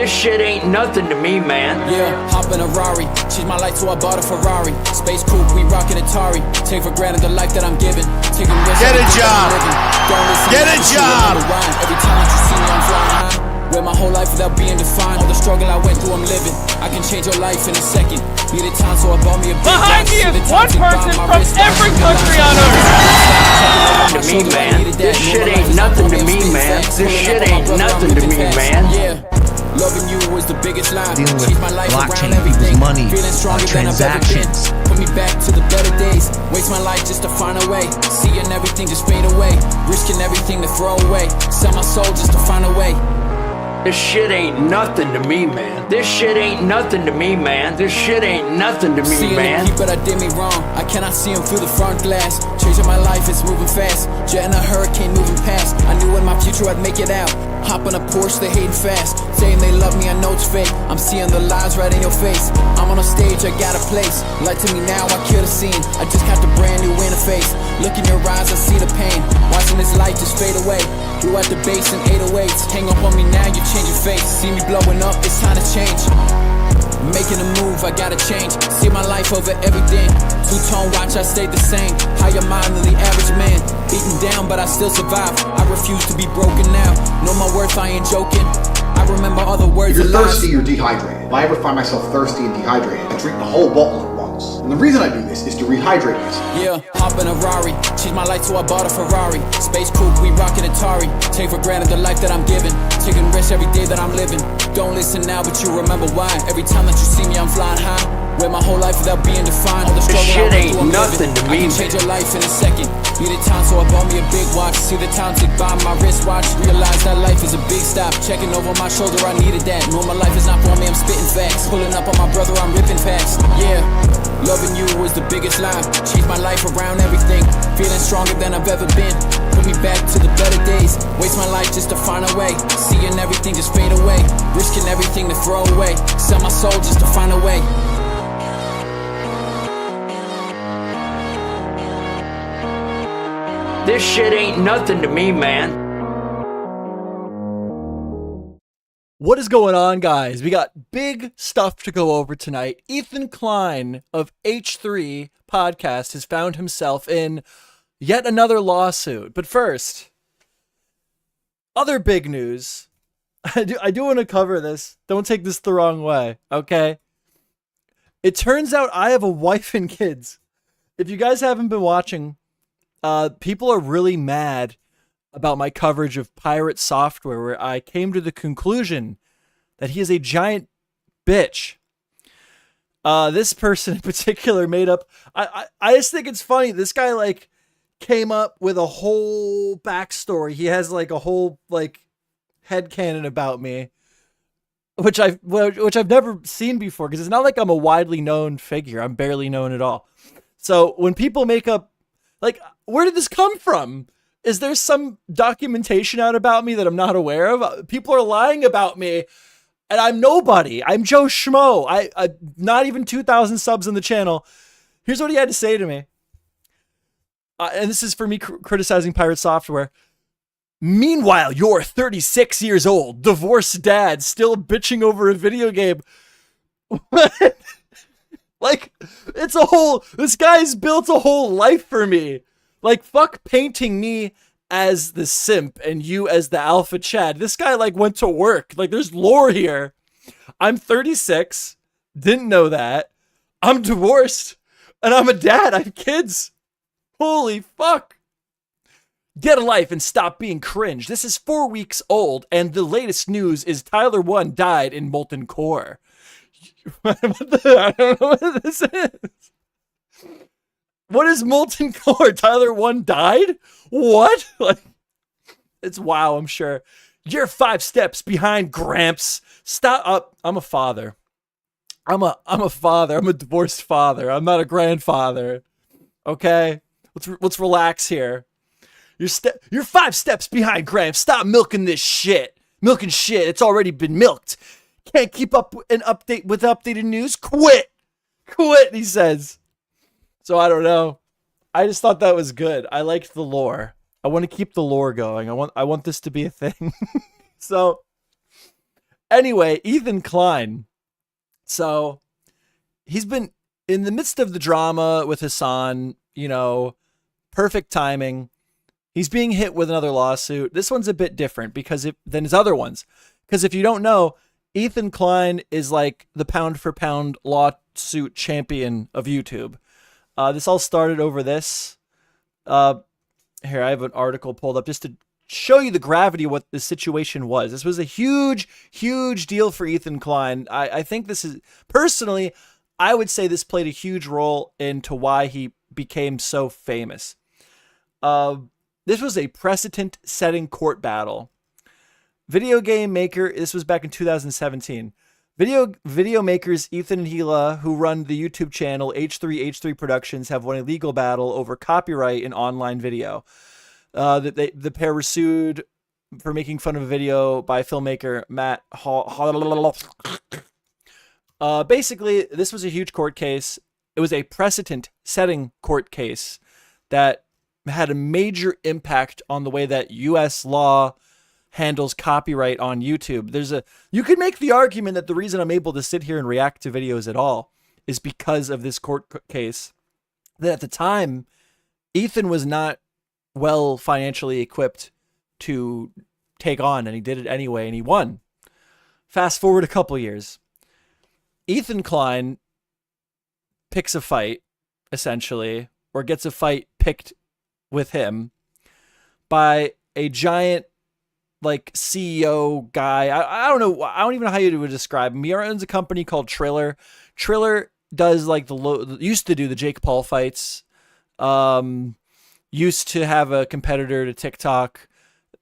This shit ain't nothing to me, man. Yeah, hop in a Rari, change my life so I bought a Ferrari. Space coupe, we rockin' Atari. Take for granted the life that I'm giving. Taking risks. Get a job. Get a job. Every time that you see me, I'm flying high. Where my whole life without being defined. All the struggle I went through, I'm living. I can change your life in a second. Needed time, so I bought me a big Behind me is one person from every country on earth. To me, man. This shit ain't nothing to me, man. This shit ain't nothing to me, man. Yeah. Loving you was the biggest line. Dealing with Changed my life blockchain, around everything. people's money, Feeling stronger than I've ever been. transactions. Put me back to the better days. Waste my life just to find a way. Seeing everything just fade away. Risking everything to throw away. Sell my soul just to find a way. This shit ain't nothing to me, man. This shit ain't nothing to me, man. This shit ain't nothing to me, Seeing man. the people that did me wrong, I cannot see them through the front glass. Changing my life, it's moving fast. Jet in a hurricane moving past. I knew in my future I'd make it out. Hop on a Porsche, they hating fast. Saying they love me, I know it's fake. I'm seeing the lies right in your face. I'm on a stage, I got a place. Light to me now, I kill the scene. I just got the brand new interface. Look in your eyes, I see the pain. Watching this light just fade away. Blew at the bass in 808s. Hang up on me now, you change your face. See me blowing up, it's time to change. Making a move, I gotta change. See my life over everything. Two-tone watch, I stayed the same. Higher mind than the average man. Beaten down, but I still survive. I refuse to be broken now. Know my worth, I ain't joking. I remember all the words. If you're thirsty, you're dehydrated. If I ever find myself thirsty and dehydrated, I drink the whole bottle at once. And the reason I do this is to rehydrate myself. Yeah, hop in a Rari, change my life so I bought a Ferrari. Space coupe, we rockin' Atari. Take for granted the life that I'm giving. Taking risks every day that I'm living. Don't listen now, but you remember why. Every time that you see me, I'm flying high. Where my whole life without being defined. All the struggle This shit I went ain't through, I'm nothing living. to me, I can change your life in a second. Needed time, so I bought me a big watch. See the time tick by my wristwatch. Realize that life is a big stop. Checking over my shoulder, I needed that. Know my life is not for me, I'm spitting facts. Pulling up on my brother, I'm ripping packs. Yeah, loving you was the biggest lie. Changed my life around everything. Feeling stronger than I've ever been. Put me back to the better days. Waste my life just to find a way. Seeing everything just fade away. Risking everything to throw away. Sell my soul just to find a way. This shit ain't nothing to me, man. What is going on, guys? We got big stuff to go over tonight. Ethan Klein of H3 Podcast has found himself in yet another lawsuit. But first, other big news. I do want to cover this. Don't take this the wrong way, okay? It turns out I have a wife and kids. If you guys haven't been watching, people are really mad about my coverage of pirate software, where I came to the conclusion that he is a giant bitch. This person in particular made up. I just think it's funny. This guy like came up with a whole backstory. He has like a whole like headcanon about me, which I've never seen before, because it's not like I'm a widely known figure. I'm barely known at all. So when people make up, like, where did this come from? Is there some documentation out about me that I'm not aware of? People are lying about me, and I'm nobody. I'm MeJoeShmoe. I not even 2,000 subs on the channel. Here's what he had to say to me. And this is for me criticizing pirate software. Meanwhile, you're 36 years old, divorced dad, still bitching over a video game. Like, it's a whole, this guy's built a whole life for me. Like, fuck painting me as the simp and you as the alpha Chad. This guy, like, went to work. Like, there's lore here. I'm 36. Didn't know that. I'm divorced. And I'm a dad. I have kids. Holy fuck. Get a life and stop being cringe. This is 4 weeks old, and the latest news is Tyler 1 died in molten core. I don't know what this is. What is molten core? Tyler 1 died? What? Like, it's wow, I'm sure. You're 5 steps behind, Gramps. Stop up. I'm a father. I'm a father. I'm a divorced father. I'm not a grandfather. Okay? Let's relax here. You're 5 steps behind, Gramps. Stop milking this shit. Milking shit. It's already been milked. Can't keep up an update with updated news? Quit, he says. So I don't know. I just thought that was good. I liked the lore. I want to keep the lore going. I want this to be a thing. So Anyway, Ethan Klein. So he's been in the midst of the drama with Hassan, perfect timing. He's being hit with another lawsuit. This one's a bit different than his other ones. Because if you don't know, Ethan Klein is like the pound for pound lawsuit champion of YouTube. This all started over this. Here, I have an article pulled up just to show you the gravity of what the situation was. This was a huge, huge deal for Ethan Klein. I think this is, personally, I would say this played a huge role into why he became so famous. This was a precedent-setting court battle. Video game maker, this was back in 2017. Video makers Ethan and Hila, who run the YouTube channel H3 Productions, have won a legal battle over copyright in online video. The pair were sued for making fun of a video by filmmaker Matt Hall. Basically, this was a huge court case. It was a precedent-setting court case that had a major impact on the way that U.S. law handles copyright on YouTube. You could make the argument that the reason I'm able to sit here and react to videos at all is because of this court case. That at the time, Ethan was not well financially equipped to take on, and he did it anyway, and he won. Fast forward a couple years. Ethan Klein picks a fight, essentially, or gets a fight picked with him by a giant CEO guy. I don't know. I don't even know how you would describe him. He owns a company called Triller. Triller does used to do the Jake Paul fights. Used to have a competitor to TikTok.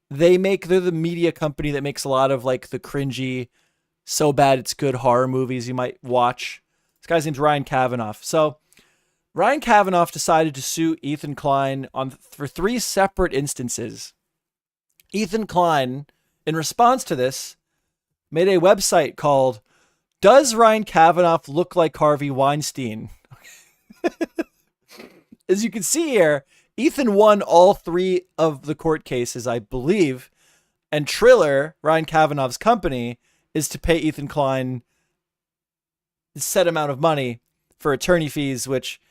They're the media company that makes a lot of the cringy, so bad it's good horror movies you might watch. This guy's name's Ryan Kavanaugh. So Ryan Kavanaugh decided to sue Ethan Klein for 3 separate instances. Ethan Klein, in response to this, made a website called Does Ryan Kavanaugh Look Like Harvey Weinstein? As you can see here, Ethan won all 3 of the court cases, I believe, and Triller, Ryan Kavanaugh's company, is to pay Ethan Klein a set amount of money for attorney fees, which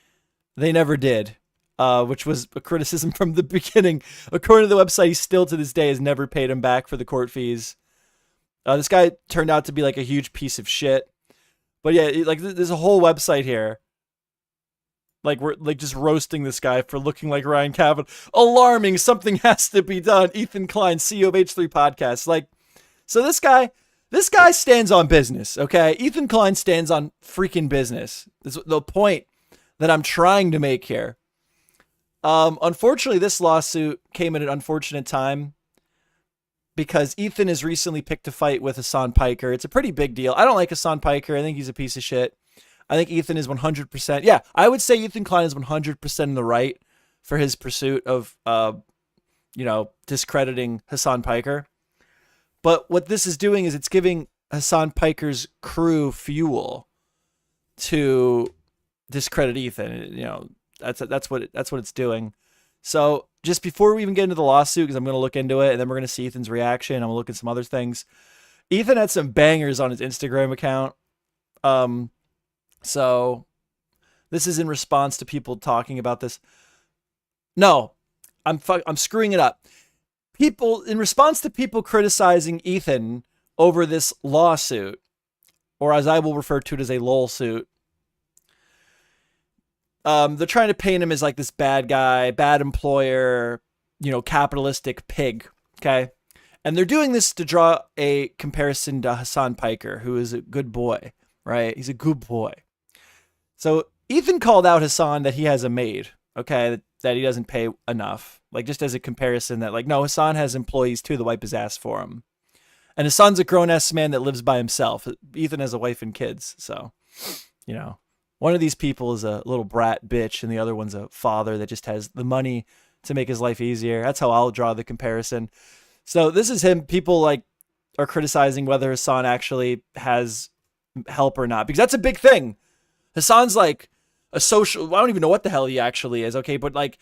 they never did, which was a criticism from the beginning. According to the website, he still to this day has never paid him back for the court fees. This guy turned out to be a huge piece of shit. But yeah, there's a whole website here. We're just roasting this guy for looking like Ryan Kavanaugh. Alarming, something has to be done. Ethan Klein, CEO of H3 Podcasts. So this guy stands on business, okay? Ethan Klein stands on freaking business. That's the point that I'm trying to make here. Unfortunately, this lawsuit came at an unfortunate time because Ethan has recently picked a fight with Hassan Piker. It's a pretty big deal. I don't like Hassan Piker. I think he's a piece of shit. I think Ethan is 100%. Yeah, I would say Ethan Klein is 100% in the right for his pursuit of, discrediting Hassan Piker. But what this is doing is it's giving Hassan Piker's crew fuel to discredit Ethan. That's what it's doing. So just before we even get into the lawsuit, because I'm going to look into it, and then we're going to see Ethan's reaction. I'm going to look at some other things. Ethan had some bangers on his Instagram account. So this is in response to people talking about this. No, I'm screwing it up. In response to people criticizing Ethan over this lawsuit, or as I will refer to it as a lol suit, they're trying to paint him as this bad guy, bad employer, capitalistic pig. Okay. And they're doing this to draw a comparison to Hassan Piker, who is a good boy, right? He's a good boy. So Ethan called out Hassan that he has a maid, okay, that he doesn't pay enough. Just as a comparison that no, Hassan has employees too that wipe his ass for him. And Hassan's a grown-ass man that lives by himself. Ethan has a wife and kids. So, one of these people is a little brat bitch and the other one's a father that just has the money to make his life easier. That's how I'll draw the comparison. So this is him. People are criticizing whether Hassan actually has help or not, because that's a big thing. Hassan's a social, I don't even know what the hell he actually is. Okay. But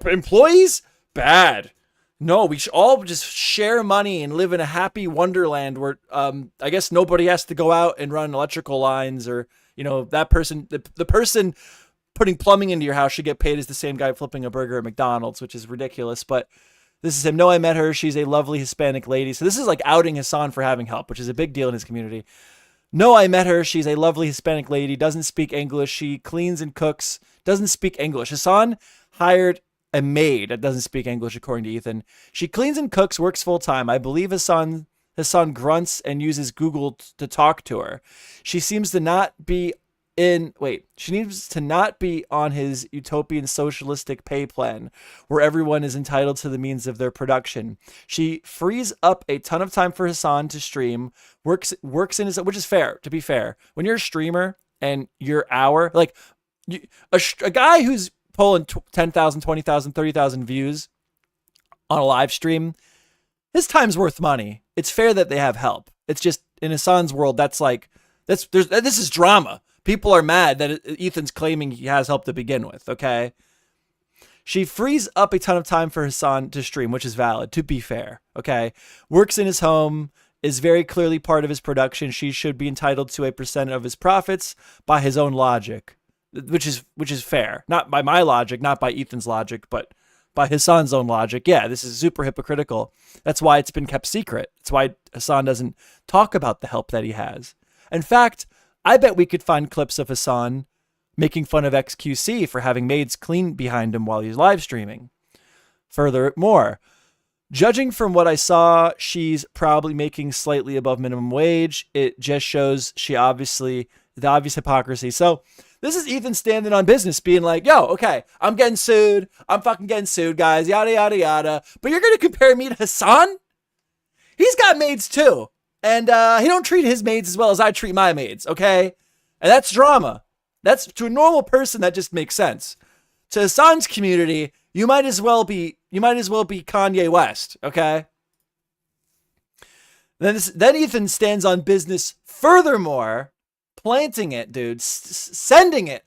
employees, bad. No, we should all just share money and live in a happy wonderland where I guess nobody has to go out and run electrical lines, or, you know, that person, the person putting plumbing into your house should get paid as the same guy flipping a burger at McDonald's, which is ridiculous. But this is him. No, I met her. She's a lovely Hispanic lady. So this is like outing Hassan for having help, which is a big deal in his community. No, I met her. She's a lovely Hispanic lady. Doesn't speak English. She cleans and cooks. Doesn't speak English. Hassan hired a maid that doesn't speak English, according to Ethan. She cleans and cooks, works full time. I believe Hassan grunts and uses Google to talk to her. She seems to not be she needs to not be on his utopian socialistic pay plan where everyone is entitled to the means of their production. She frees up a ton of time for Hassan to stream, works in his, which is fair, to be fair. When you're a streamer and your hour, like a guy who's pulling 10,000, 20,000, 30,000 views on a live stream, his time's worth money. It's fair that they have help. It's just in Hassan's world, this is drama. People are mad that Ethan's claiming he has help to begin with, okay? She frees up a ton of time for Hassan to stream, which is valid, to be fair, okay? Works in his home, is very clearly part of his production. She should be entitled to a percent of his profits by his own logic, which is fair. Not by my logic, not by Ethan's logic, but by Hassan's own logic. Yeah, this is super hypocritical. That's why it's been kept secret. That's why Hassan doesn't talk about the help that he has. In fact, I bet we could find clips of Hassan making fun of XQC for having maids clean behind him while he's live streaming. Furthermore, judging from what I saw, she's probably making slightly above minimum wage. It just shows the obvious hypocrisy. So this is Ethan standing on business being like, yo, okay, I'm getting sued. I'm fucking getting sued, guys, yada, yada, yada. But you're going to compare me to Hassan? He's got maids too. And he don't treat his maids as well as I treat my maids, okay? And that's drama. That's, to a normal person, that just makes sense. To Hassan's community, you might as well be Kanye West, okay? Then Ethan stands on business furthermore, planting it, dude, sending it.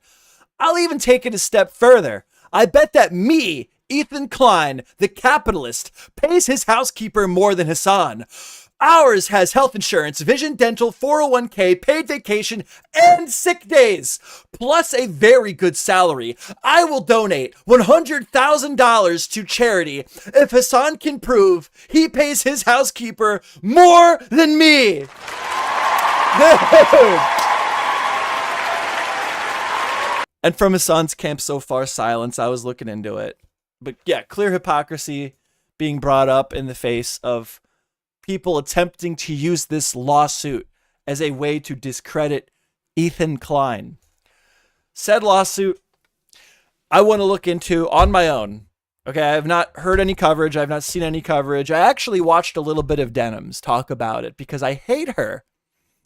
I'll even take it a step further. I bet that me, Ethan Klein, the capitalist, pays his housekeeper more than Hassan. Ours has health insurance, vision, dental, 401k, paid vacation, and sick days, plus a very good salary. I will donate $100,000 to charity if Hassan can prove he pays his housekeeper more than me. Dude. And from Hassan's camp so far, silence. I was looking into it. But yeah, clear hypocrisy being brought up in the face of people attempting to use this lawsuit as a way to discredit Ethan Klein. Said lawsuit, I want to look into on my own. Okay, I have not heard any coverage. I have not seen any coverage. I actually watched a little bit of Denham's talk about it because I hate her.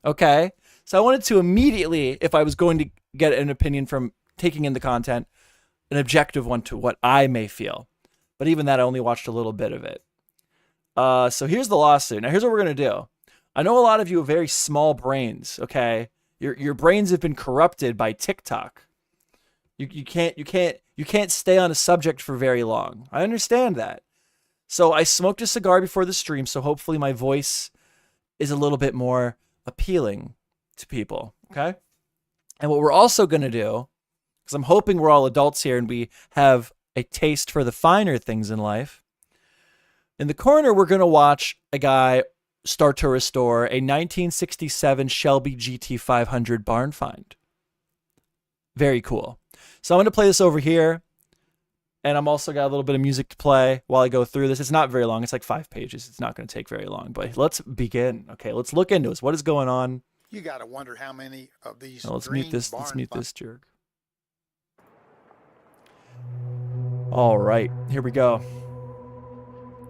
Okay, so I wanted to immediately, if I was going to get an opinion from taking in the content, an objective one to what I may feel. But even that, I only watched a little bit of it. So here's the lawsuit. Now here's what we're going to do. I know a lot of you have very small brains, okay? Your brains have been corrupted by TikTok. You can't stay on a subject for very long. I understand that. So I smoked a cigar before the stream, so hopefully my voice is a little bit more appealing to people, okay? And what we're also going to do, because I'm hoping we're all adults here and we have a taste for the finer things in life, in the corner, we're going to watch a guy start to restore a 1967 Shelby GT500 barn find. Very cool. So I'm going to play this over here. And I'm also got a little bit of music to play while I go through this. It's not very long. It's like 5 pages. It's not going to take very long. But let's begin. Okay, let's look into this. What is going on? You got to wonder how many of these. Now, let's mute this. Let's mute this jerk. All right, here we go.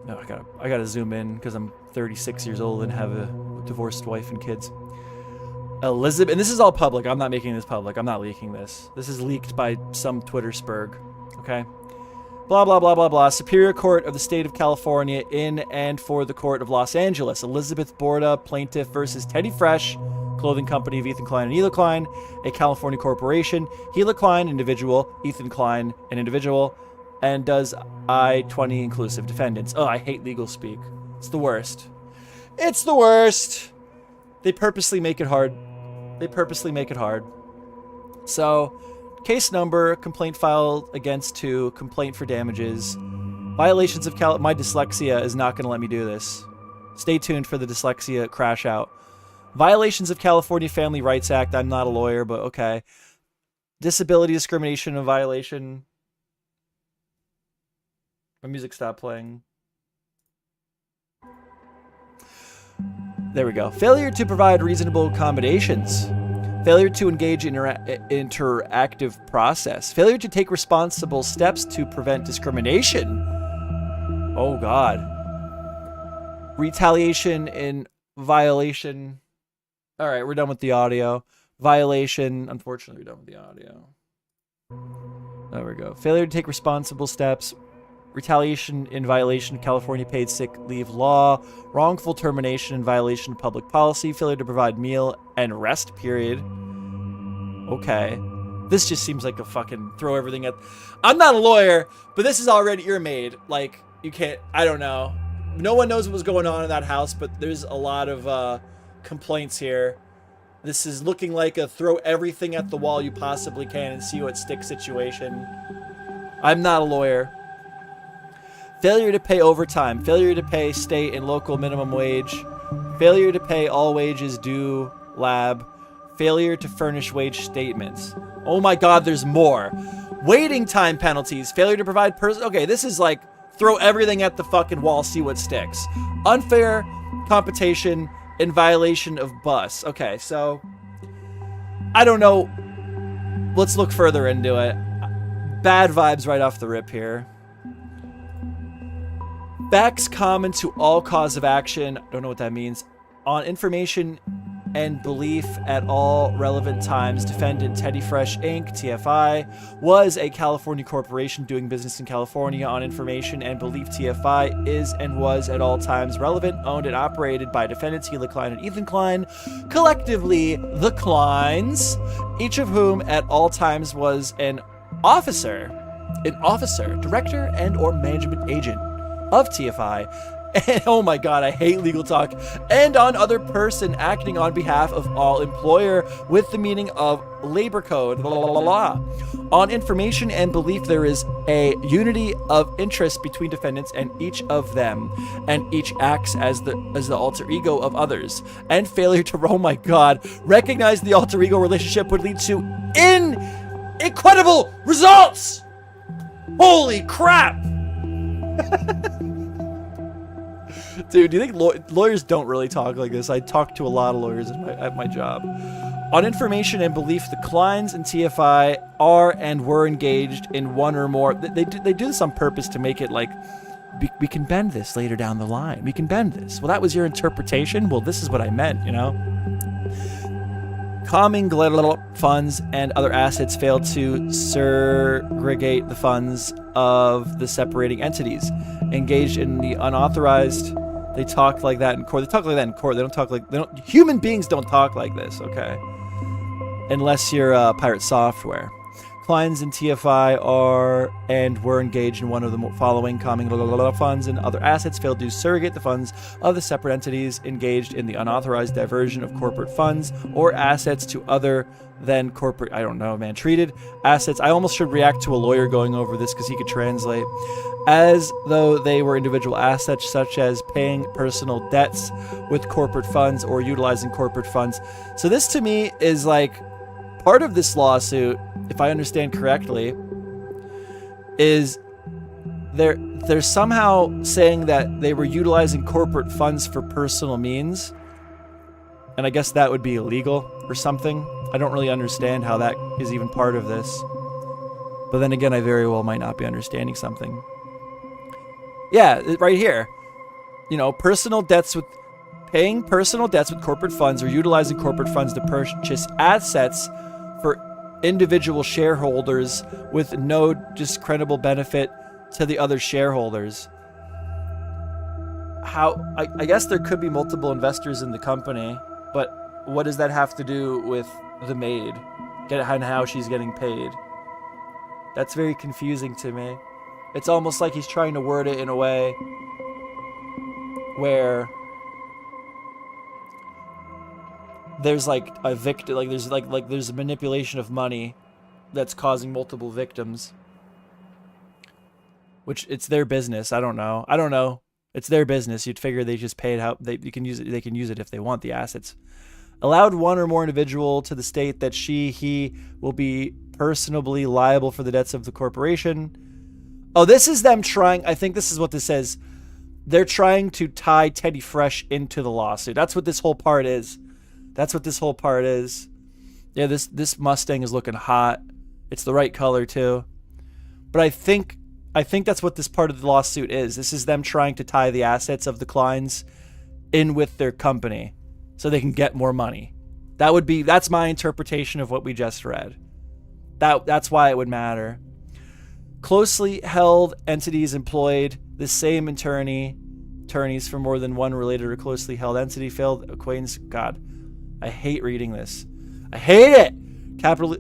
No, I gotta zoom in because I'm 36 years old and have a divorced wife and kids. Elizabeth, and this is all public. I'm not making this public. I'm not leaking this. This is leaked by some Twitter spurg. Okay. Blah, blah, blah, blah, blah. Superior Court of the State of California in and for the Court of Los Angeles. Elizabeth Borda, plaintiff versus Teddy Fresh, clothing company of Ethan Klein and Hila Klein, a California corporation. Hila Klein, individual. Ethan Klein, an individual. and does I-20 inclusive defendants. Oh, I hate legal speak. It's the worst. It's the worst. They purposely make it hard. They purposely make it hard. So, case number, complaint filed against 2, complaint for damages. Violations of my dyslexia is not going to let me do this. Stay tuned for the dyslexia crash out. Violations of California Family Rights Act. I'm not a lawyer, but okay. Disability discrimination and violation. My music stopped playing. There we go. Failure to provide reasonable accommodations. Failure to engage in interactive process. Failure to take responsible steps to prevent discrimination. Oh, God. Retaliation in violation. All right, we're done with the audio. Violation. Unfortunately, we're done with the audio. There we go. Failure to take responsible steps. Retaliation in violation of California paid sick leave law. Wrongful termination in violation of public policy. Failure to provide meal and rest period. Okay. This just seems like a fucking throw everything at... I'm not a lawyer, but this is already... You're made. Like, you can't... I don't know. No one knows what was going on in that house, but there's a lot of complaints here. This is looking like a throw everything at the wall you possibly can and see what sticks situation. I'm not a lawyer. Failure to pay overtime. Failure to pay state and local minimum wage. Failure to pay all wages due lab. Failure to furnish wage statements. Oh my God, there's more. Waiting time penalties. Failure to provide Okay, this is like throw everything at the fucking wall, see what sticks. Unfair competition in violation of bus. Okay, so I don't know. Let's look further into it. Bad vibes right off the rip here. Facts common to all cause of action, don't know what that means, on information and belief at all relevant times. Defendant Teddy Fresh Inc., TFI, was a California corporation doing business in California. On information and belief, TFI is and was at all times relevant, owned and operated by defendants Ethan Klein and Ethan Klein, collectively the Kleins, each of whom at all times was an officer, director, and or management agent of TFI, and oh my God, I hate legal talk, and on other person acting on behalf of all employer with the meaning of labor code, blah, blah, blah, blah. On information and belief, there is a unity of interest between defendants and each of them, and each acts as the alter ego of others, and failure to, oh my God, recognize the alter ego relationship would lead to incredible results. Holy crap. Dude, do you think lawyers don't really talk like this? I talk to a lot of lawyers at my job. On information and belief, the Kleins and TFI are and were engaged in one or more. They do this on purpose to make it like, we can bend this later down the line. We can bend this. Well, that was your interpretation? Well, this is what I meant, you know? Commingling funds and other assets failed to segregate the funds of the separating entities. Engaged in the unauthorized. They talk like that in court. They talk like that in court. They don't talk like human beings don't talk like this, okay? Unless you're pirate software. Kleins and TFI are and were engaged in one of the following commingling funds and other assets failed to surrogate the funds of the separate entities engaged in the unauthorized diversion of corporate funds or assets to other than corporate, I don't know, man, treated assets. I almost should react to a lawyer going over this because he could translate. As though they were individual assets such as paying personal debts with corporate funds or utilizing corporate funds. So this to me is like part of this lawsuit, if I understand correctly, is they're somehow saying that they were utilizing corporate funds for personal means. And I guess that would be illegal or something. I don't really understand how that is even part of this. But then again, I very well might not be understanding something. Yeah, right here. You know, paying personal debts with corporate funds or utilizing corporate funds to purchase assets for individual shareholders with no discernible benefit to the other shareholders. I guess there could be multiple investors in the company, but what does that have to do with the maid and how she's getting paid? That's very confusing to me. It's almost like he's trying to word it in a way where there's like a victim, like there's a manipulation of money that's causing multiple victims. Which it's their business. I don't know. It's their business. You'd figure they just pay it how they can use it if they want the assets. Allowed one or more individual to the state that he will be personally liable for the debts of the corporation. Oh, this is them trying. I think this is what this says. They're trying to tie Teddy Fresh into the lawsuit. That's what this whole part is. Yeah, this Mustang is looking hot. It's the right color too. But I think that's what this part of the lawsuit is. This is them trying to tie the assets of the Kleins in with their company so they can get more money. That's my interpretation of what we just read. That's why it would matter. Closely held entities employed the same attorneys for more than one related or closely held entity failed acquaintance. God, I hate reading this. I hate it.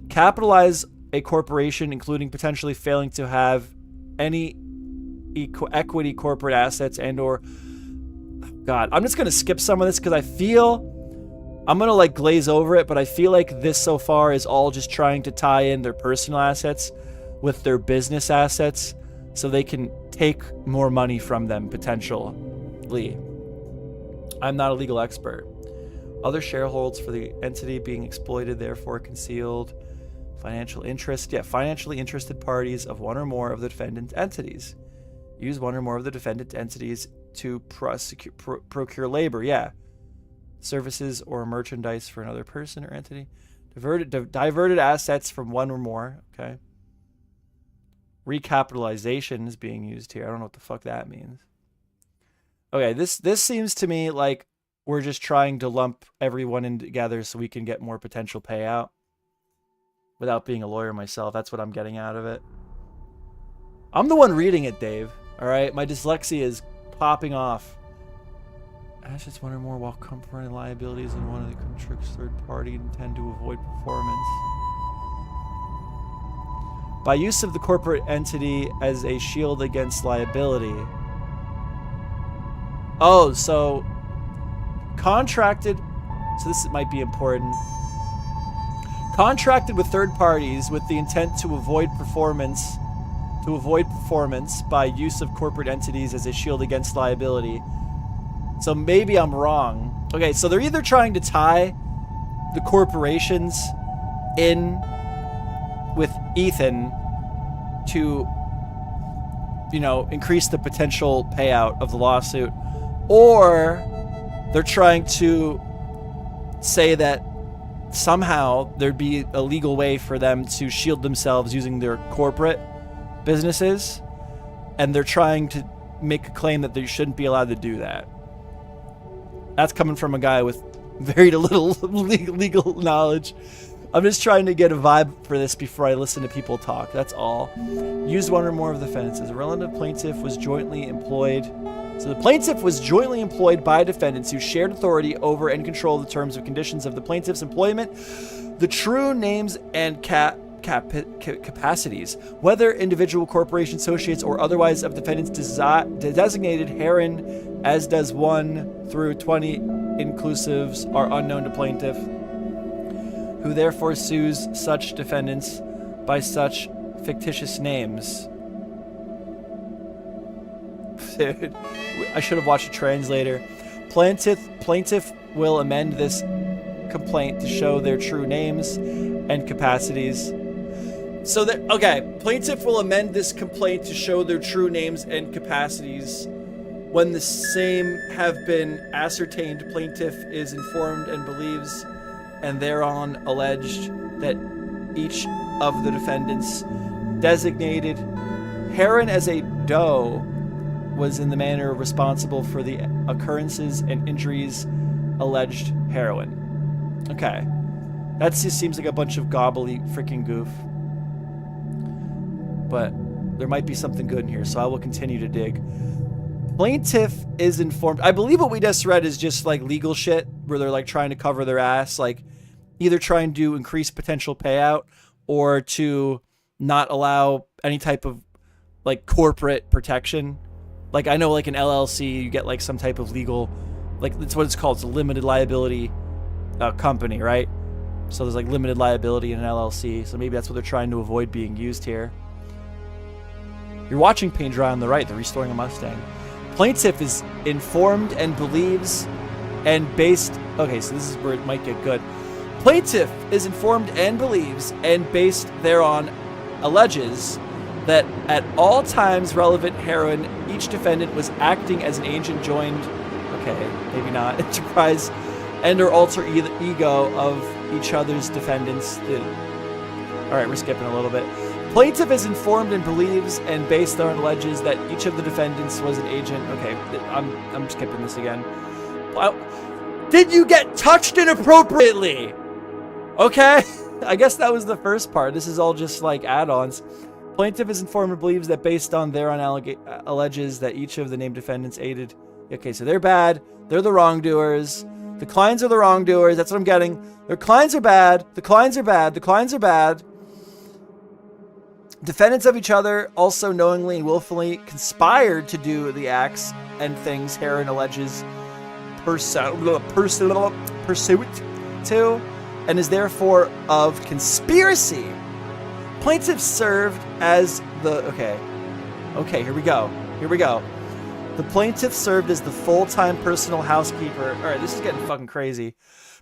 Capitalize a corporation, including potentially failing to have any equity, corporate assets, and or God, I'm just gonna skip some of this because I feel I'm gonna like glaze over it, but I feel like this so far is all just trying to tie in their personal assets with their business assets so they can take more money from them potentially. I'm not a legal expert. Other shareholders for the entity being exploited, therefore concealed financial interest. Yeah, financially interested parties of one or more of the defendant entities. Use one or more of the defendant entities to procure labor. Yeah. Services or merchandise for another person or entity. Diverted assets from one or more. Okay. Recapitalization is being used here. I don't know what the fuck that means. Okay, this seems to me like we're just trying to lump everyone in together so we can get more potential payout. Without being a lawyer myself, that's what I'm getting out of it. I'm the one reading it, Dave. All right, my dyslexia is popping off. Assets one or more while confronting liabilities in one of the contracts third party intend to avoid performance. By use of the corporate entity as a shield against liability. Oh, so contracted. So this might be important. Contracted with third parties with the intent to avoid performance by use of corporate entities as a shield against liability. So maybe I'm wrong. Okay, so they're either trying to tie the corporations in with Ethan to, increase the potential payout of the lawsuit, or they're trying to say that somehow there'd be a legal way for them to shield themselves using their corporate businesses, and they're trying to make a claim that they shouldn't be allowed to do that. That's coming from a guy with very little legal knowledge. I'm just trying to get a vibe for this before I listen to people talk. That's all. Use one or more of the defendants. A relative plaintiff was jointly employed. So the plaintiff was jointly employed by defendants who shared authority over and control the terms and conditions of the plaintiff's employment, the true names and capacities, whether individual corporation associates or otherwise of defendants designated herein, as does 1 through 20 inclusives, are unknown to plaintiff, who therefore sues such defendants by such fictitious names. Dude, I should have watched a translator. Plaintiff will amend this complaint to show their true names and capacities. So that, okay, plaintiff will amend this complaint to show their true names and capacities. When the same have been ascertained, plaintiff is informed and believes, and thereon alleged, that each of the defendants designated herein as a doe was in the manner responsible for the occurrences and injuries alleged heroin. Okay. That just seems like a bunch of gobbly freaking goof. But there might be something good in here, so I will continue to dig. Plaintiff is informed. I believe what we just read is just like legal shit where they're like trying to cover their ass, like either trying to increase potential payout or to not allow any type of like corporate protection. Like I know like an LLC, you get like some type of legal, like that's what it's called. It's a limited liability company, right? So there's like limited liability in an LLC. So maybe that's what they're trying to avoid being used here. You're watching paint dry on the right. They're restoring a Mustang. Plaintiff is informed and believes and based... Okay, so this is where it might get good. Plaintiff is informed and believes and based thereon alleges that at all times relevant herein, each defendant was acting as an agent joined... Okay, maybe not. Enterprise and or alter ego of each other's defendants. Alright, we're skipping a little bit. Plaintiff is informed and believes and based thereon alleges that each of the defendants was an agent. Okay, I'm skipping this again. Did you get touched inappropriately? Okay, I guess that was the first part. This is all just like add-ons. Plaintiff is informed and believes that based on thereon alleges that each of the named defendants aided. Okay, so they're bad. They're the wrongdoers. The Kleins are the wrongdoers. That's what I'm getting. Their Kleins are bad. The Kleins are bad. The Kleins are bad. Defendants of each other also knowingly and willfully conspired to do the acts and things herein alleges pursuit to, and is therefore of conspiracy. Plaintiff served as the... Okay, here we go. The plaintiff served as the full-time personal housekeeper. All right, this is getting fucking crazy.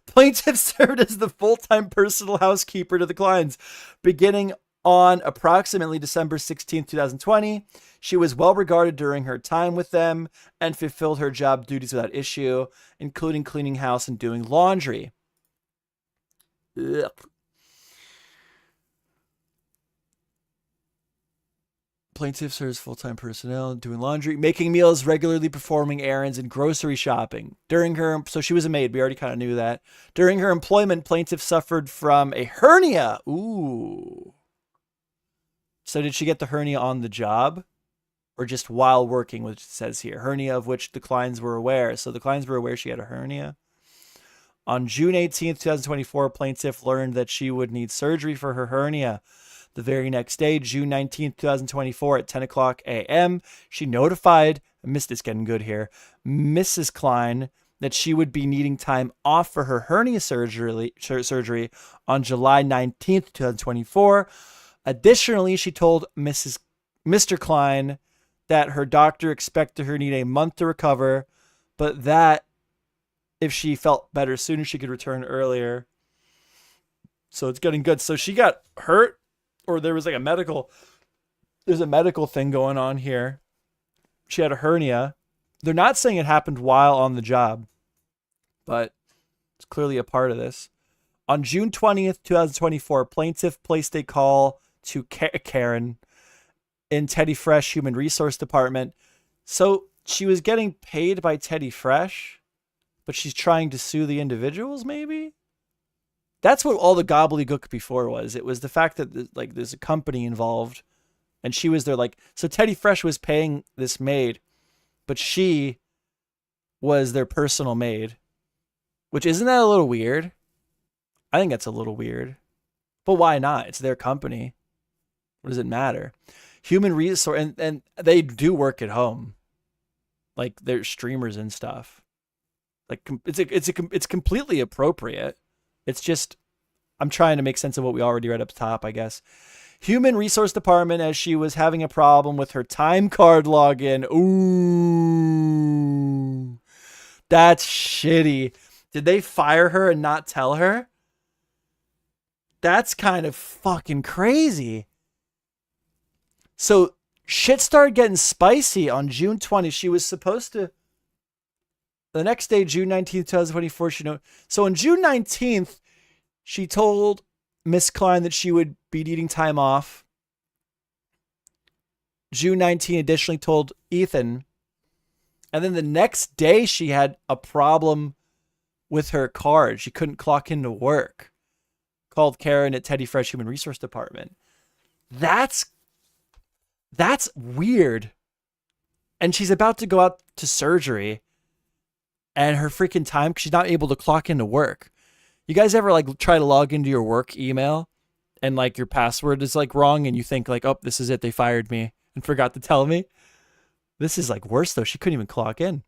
Plaintiff served as the full-time personal housekeeper to the Kleins, beginning on approximately December 16, 2020. She was well regarded during her time with them and fulfilled her job duties without issue, including cleaning house and doing laundry. Ugh. Plaintiff serves full-time personnel, doing laundry, making meals, regularly performing errands, and grocery shopping. So she was a maid. We already kind of knew that. During her employment, plaintiff suffered from a hernia. Ooh. So did she get the hernia on the job? Or just while working, which it says here. Hernia of which the Kleins were aware. So the Kleins were aware she had a hernia. On June 18th, 2024, plaintiff learned that she would need surgery for her hernia. The very next day, June 19th, 2024, at 10 o'clock a.m., she notified, it's getting good here, Mrs. Klein, that she would be needing time off for her hernia surgery on July 19th, 2024. Additionally, she told Mr. Klein that her doctor expected her need a month to recover, but that if she felt better sooner, she could return earlier. So it's getting good. So she got hurt, or there was like there's a medical thing going on here. She had a hernia. They're not saying it happened while on the job, but it's clearly a part of this. On June 20th, 2024, plaintiff placed a call to Karen in Teddy Fresh Human Resource Department. So she was getting paid by Teddy Fresh, but she's trying to sue the individuals, maybe? That's what all the gobbledygook before was. It was the fact that like there's a company involved, and she was there like... So Teddy Fresh was paying this maid, but she was their personal maid. Which, isn't that a little weird? I think that's a little weird. But why not? It's their company. What does it matter? Human resource... And they do work at home. Like, they're streamers and stuff. Like, it's completely appropriate. It's just, I'm trying to make sense of what we already read up top, I guess. Human Resource Department, as she was having a problem with her time card login. Ooh. That's shitty. Did they fire her and not tell her? That's kind of fucking crazy. So, shit started getting spicy on June 20th. She was supposed to... The next day, June 19th, 2024, so on June 19th, she told Miss Klein that she would be needing time off. June 19th additionally told Ethan. And then the next day, she had a problem with her card. She couldn't clock into work. Called Karen at Teddy Fresh Human Resource Department. That's weird. And she's about to go out to surgery. And her freaking time, she's not able to clock into work. You guys ever like try to log into your work email and like your password is like wrong and you think like, oh, this is it, they fired me. and forgot to tell me. This is like worse though. She couldn't even clock in.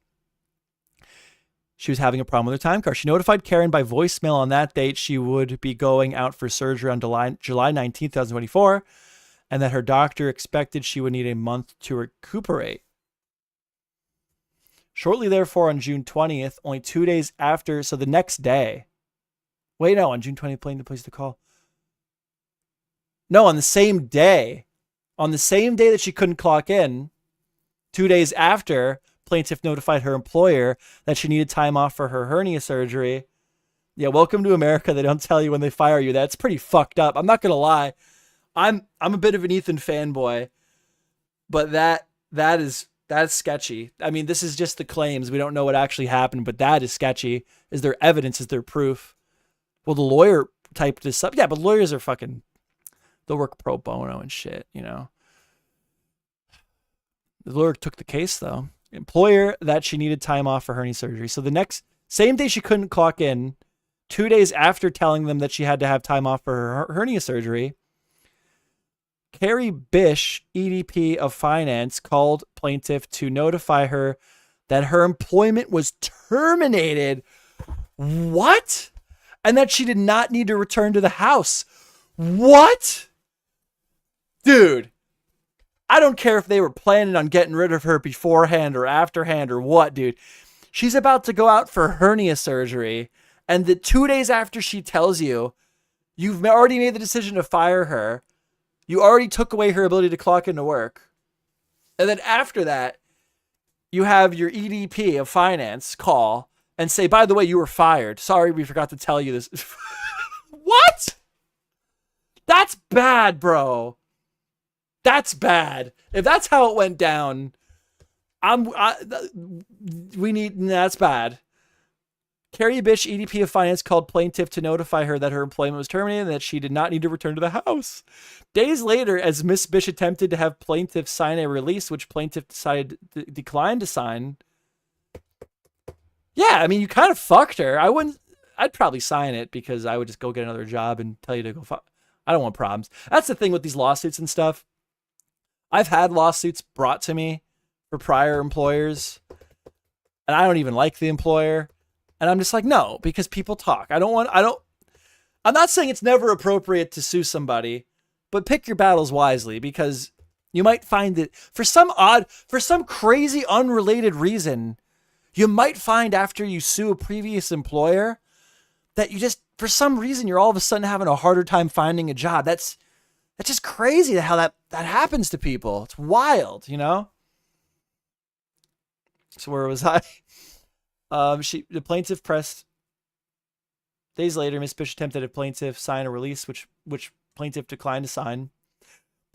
She was having a problem with her time card. She notified Karen by voicemail on that date she would be going out for surgery on July 19th, 2024, and that her doctor expected she would need a month to recuperate. Shortly therefore, on June 20th, only 2 days after, so the next day. Wait, no, on June 20th, playing the place to call. No, on the same day. On the same day that she couldn't clock in, 2 days after, plaintiff notified her employer that she needed time off for her hernia surgery. Yeah, welcome to America. They don't tell you when they fire you. That's pretty fucked up. I'm not gonna lie. I'm a bit of an Ethan fanboy, but that's sketchy. I mean, this is just the claims. We don't know what actually happened, but that is sketchy. Is there evidence? Is there proof? Well, the lawyer typed this up. Yeah, but lawyers are fucking, they'll work pro bono and shit, you know. The lawyer took the case though. Employer that she needed time off for hernia surgery. So the same day she couldn't clock in, 2 days after telling them that she had to have time off for her hernia surgery, Carrie Bish, EDP of Finance, called plaintiff to notify her that her employment was terminated. What? And that she did not need to return to the house. What? Dude, I don't care if they were planning on getting rid of her beforehand or afterhand or what, dude. She's about to go out for hernia surgery, and the 2 days after she tells you, you've already made the decision to fire her. You already took away her ability to clock into work. And then after that, you have your EDP of Finance call and say, by the way, you were fired. Sorry, we forgot to tell you this. What? That's bad, bro. That's bad. If that's how it went down, that's bad. Carrie Bish, EDP of Finance, called plaintiff to notify her that her employment was terminated and that she did not need to return to the house. Days later, as Miss Bish attempted to have plaintiff sign a release, which plaintiff decided to decline to sign. Yeah, I mean, you kind of fucked her. I'd probably sign it because I would just go get another job and tell you to go fuck. I don't want problems. That's the thing with these lawsuits and stuff. I've had lawsuits brought to me for prior employers, and I don't even like the employer. And I'm just like, no, because people talk. I'm not saying it's never appropriate to sue somebody, but pick your battles wisely, because you might find that for some crazy unrelated reason, you might find after you sue a previous employer that you just, for some reason, you're all of a sudden having a harder time finding a job. That's just crazy how that happens to people. It's wild, you know? So where was I? The plaintiff pressed. Days later, Miss Bish attempted a plaintiff sign a release, which plaintiff declined to sign.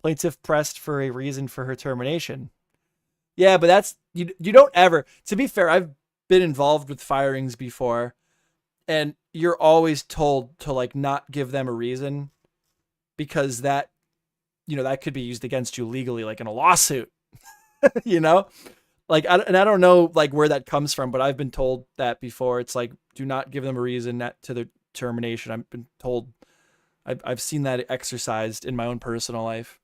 Plaintiff pressed for a reason for her termination. Yeah, but that's, you don't ever, to be fair, I've been involved with firings before, and you're always told to like not give them a reason, because that, that could be used against you legally, like in a lawsuit, Like, I don't know like where that comes from, but I've been told that before. It's like, do not give them a reason to the termination. I've been told, I've seen that exercised in my own personal life.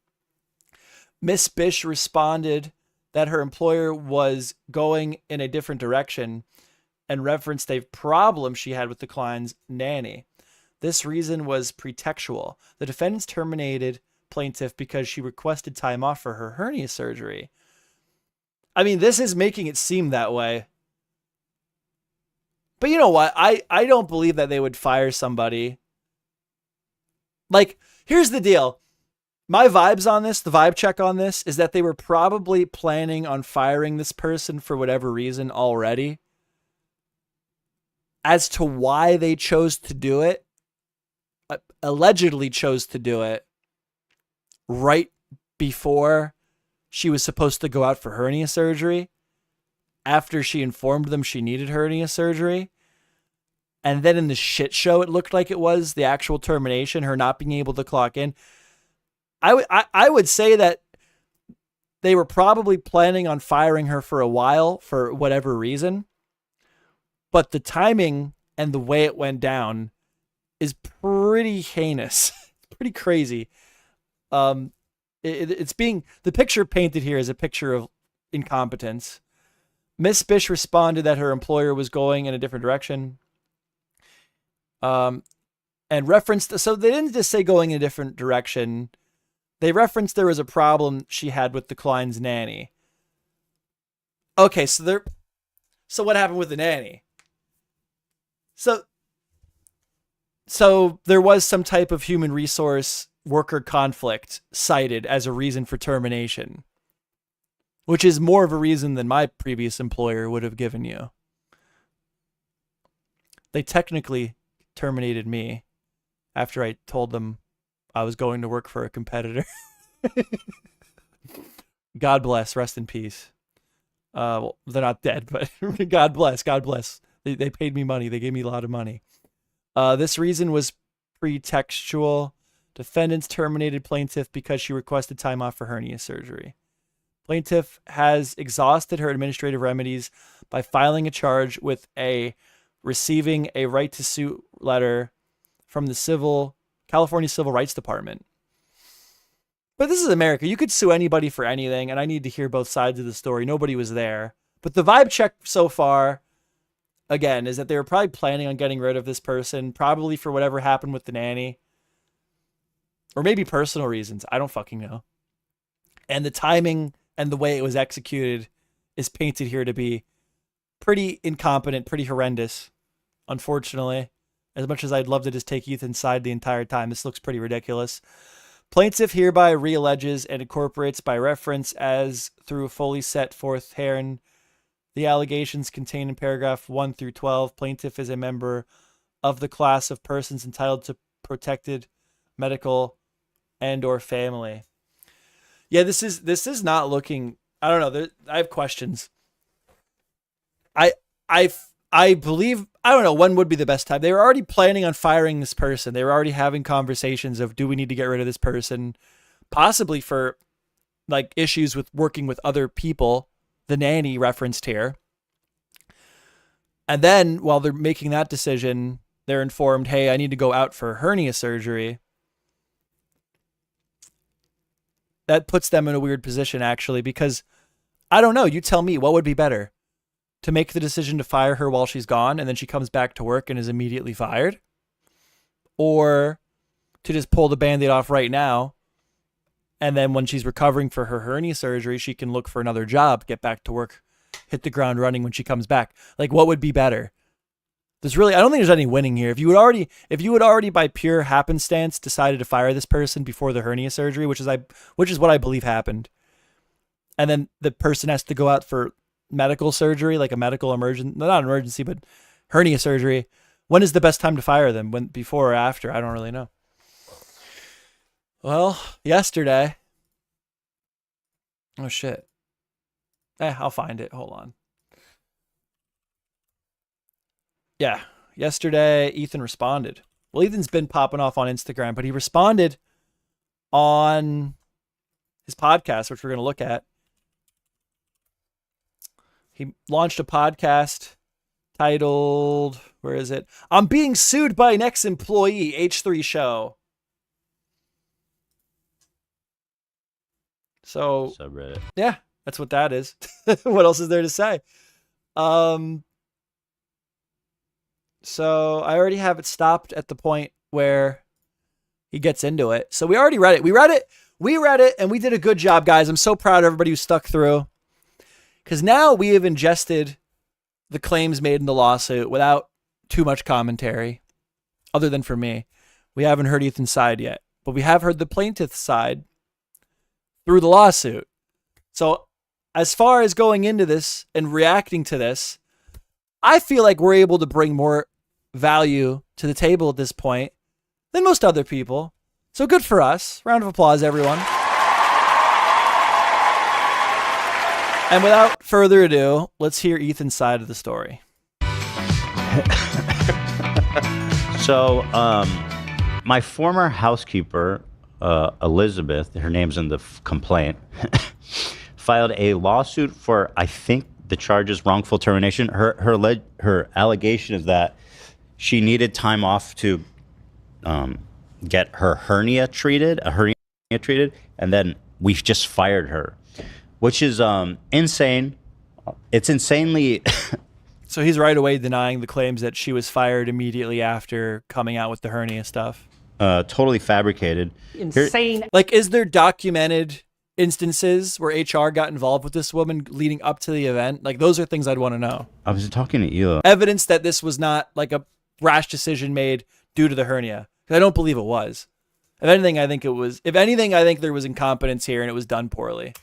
Miss Bish responded that her employer was going in a different direction and referenced a problem she had with the client's nanny. This reason was pretextual. The defendants terminated plaintiff because she requested time off for her hernia surgery. I mean, this is making it seem that way. But you know what? I don't believe that they would fire somebody. Like, here's the deal. My vibes on this, the vibe check on this, is that they were probably planning on firing this person for whatever reason already. As to why they chose to do it, allegedly chose to do it right before she was supposed to go out for hernia surgery, after she informed them she needed hernia surgery. And then in the shit show, it looked like it was the actual termination, her not being able to clock in. I would say that they were probably planning on firing her for a while for whatever reason. But the timing and the way it went down is pretty heinous, pretty crazy. the picture painted here is a picture of incompetence. Miss Bish responded that her employer was going in a different direction. And referenced, so they didn't just say going in a different direction. They referenced there was a problem she had with the Klein's nanny. Okay, so what happened with the nanny? So there was some type of human resource worker conflict cited as a reason for termination, which is more of a reason than my previous employer would have given you. They technically terminated me after I told them I was going to work for a competitor. God bless, rest in peace. Well, they're not dead, but God bless, God bless. They paid me money. They gave me a lot of money. This reason was pretextual. Defendants terminated plaintiff because she requested time off for hernia surgery. Plaintiff has exhausted her administrative remedies by filing a charge with receiving a right to sue letter from the California Civil Rights Department. But this is America. You could sue anybody for anything, and I need to hear both sides of the story. Nobody was there. But the vibe check so far, again, is that they were probably planning on getting rid of this person, probably for whatever happened with the nanny. Or maybe personal reasons. I don't fucking know. And the timing and the way it was executed is painted here to be pretty incompetent, pretty horrendous, unfortunately. As much as I'd love to just take Ethan's side the entire time, this looks pretty ridiculous. Plaintiff hereby realleges and incorporates by reference as through fully set forth herein the allegations contained in paragraph 1 through 12. Plaintiff is a member of the class of persons entitled to protected medical and or family. Yeah, this is not looking, I don't know, I have questions. I believe, I don't know when would be the best time. They were already planning on firing this person. They were already having conversations of, do we need to get rid of this person? Possibly for like issues with working with other people, the nanny referenced here. And then while they're making that decision, they're informed, hey, I need to go out for hernia surgery. That puts them in a weird position, actually, because I don't know. You tell me, what would be better? To make the decision to fire her while she's gone and then she comes back to work and is immediately fired? Or to just pull the Band-Aid off right now, and then when she's recovering for her hernia surgery, she can look for another job, get back to work, hit the ground running when she comes back? Like, what would be better? I don't think there's any winning here. If you would already by pure happenstance decided to fire this person before the hernia surgery, which is what I believe happened, and then the person has to go out for medical surgery, like a medical emergency, not emergency, but hernia surgery, when is the best time to fire them? When, before or after? I don't really know. Well, yesterday. Oh shit. I'll find it. Hold on. Yeah, yesterday Ethan responded. Well, Ethan's been popping off on Instagram, but he responded on his podcast, which we're going to look at. He launched a podcast titled, where is it? I'm being sued by an ex-employee, H3 show. So, subreddit. Yeah, that's what that is. What else is there to say? So I already have it stopped at the point where he gets into it. So we already read it. We read it, and we did a good job, guys. I'm so proud of everybody who stuck through. Because now we have ingested the claims made in the lawsuit without too much commentary, other than for me. We haven't heard Ethan's side yet, but we have heard the plaintiff's side through the lawsuit. So as far as going into this and reacting to this, I feel like we're able to bring more value to the table at this point than most other people. So good for us. Round of applause, everyone. And without further ado, let's hear Ethan's side of the story. So, my former housekeeper, Elizabeth, her name's in the complaint, filed a lawsuit for, I think, the charge is wrongful termination. Her allegation is that she needed time off to get her hernia treated, and then we've just fired her, which is insane. It's insanely. So he's right away denying the claims that she was fired immediately after coming out with the hernia stuff. Totally fabricated. Insane. Like, is there documented instances where HR got involved with this woman leading up to the event? Like, those are things I'd want to know. I was talking to you. Evidence that this was not like a rash decision made due to the hernia. 'Cause I don't believe it was. If anything, I think it was. If anything, I think there was incompetence here and it was done poorly.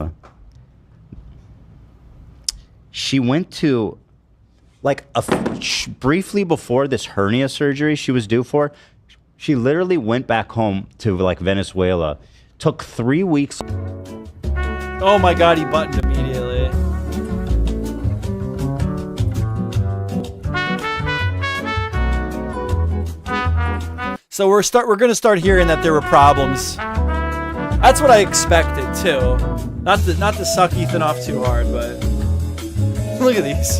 She went to, like, briefly before this hernia surgery she was due for, she literally went back home to, like, Venezuela. Took 3 weeks. Oh my God, he buttoned immediately. So we're gonna start hearing that there were problems. That's what I expected too. Not to suck Ethan off too hard, but look at these.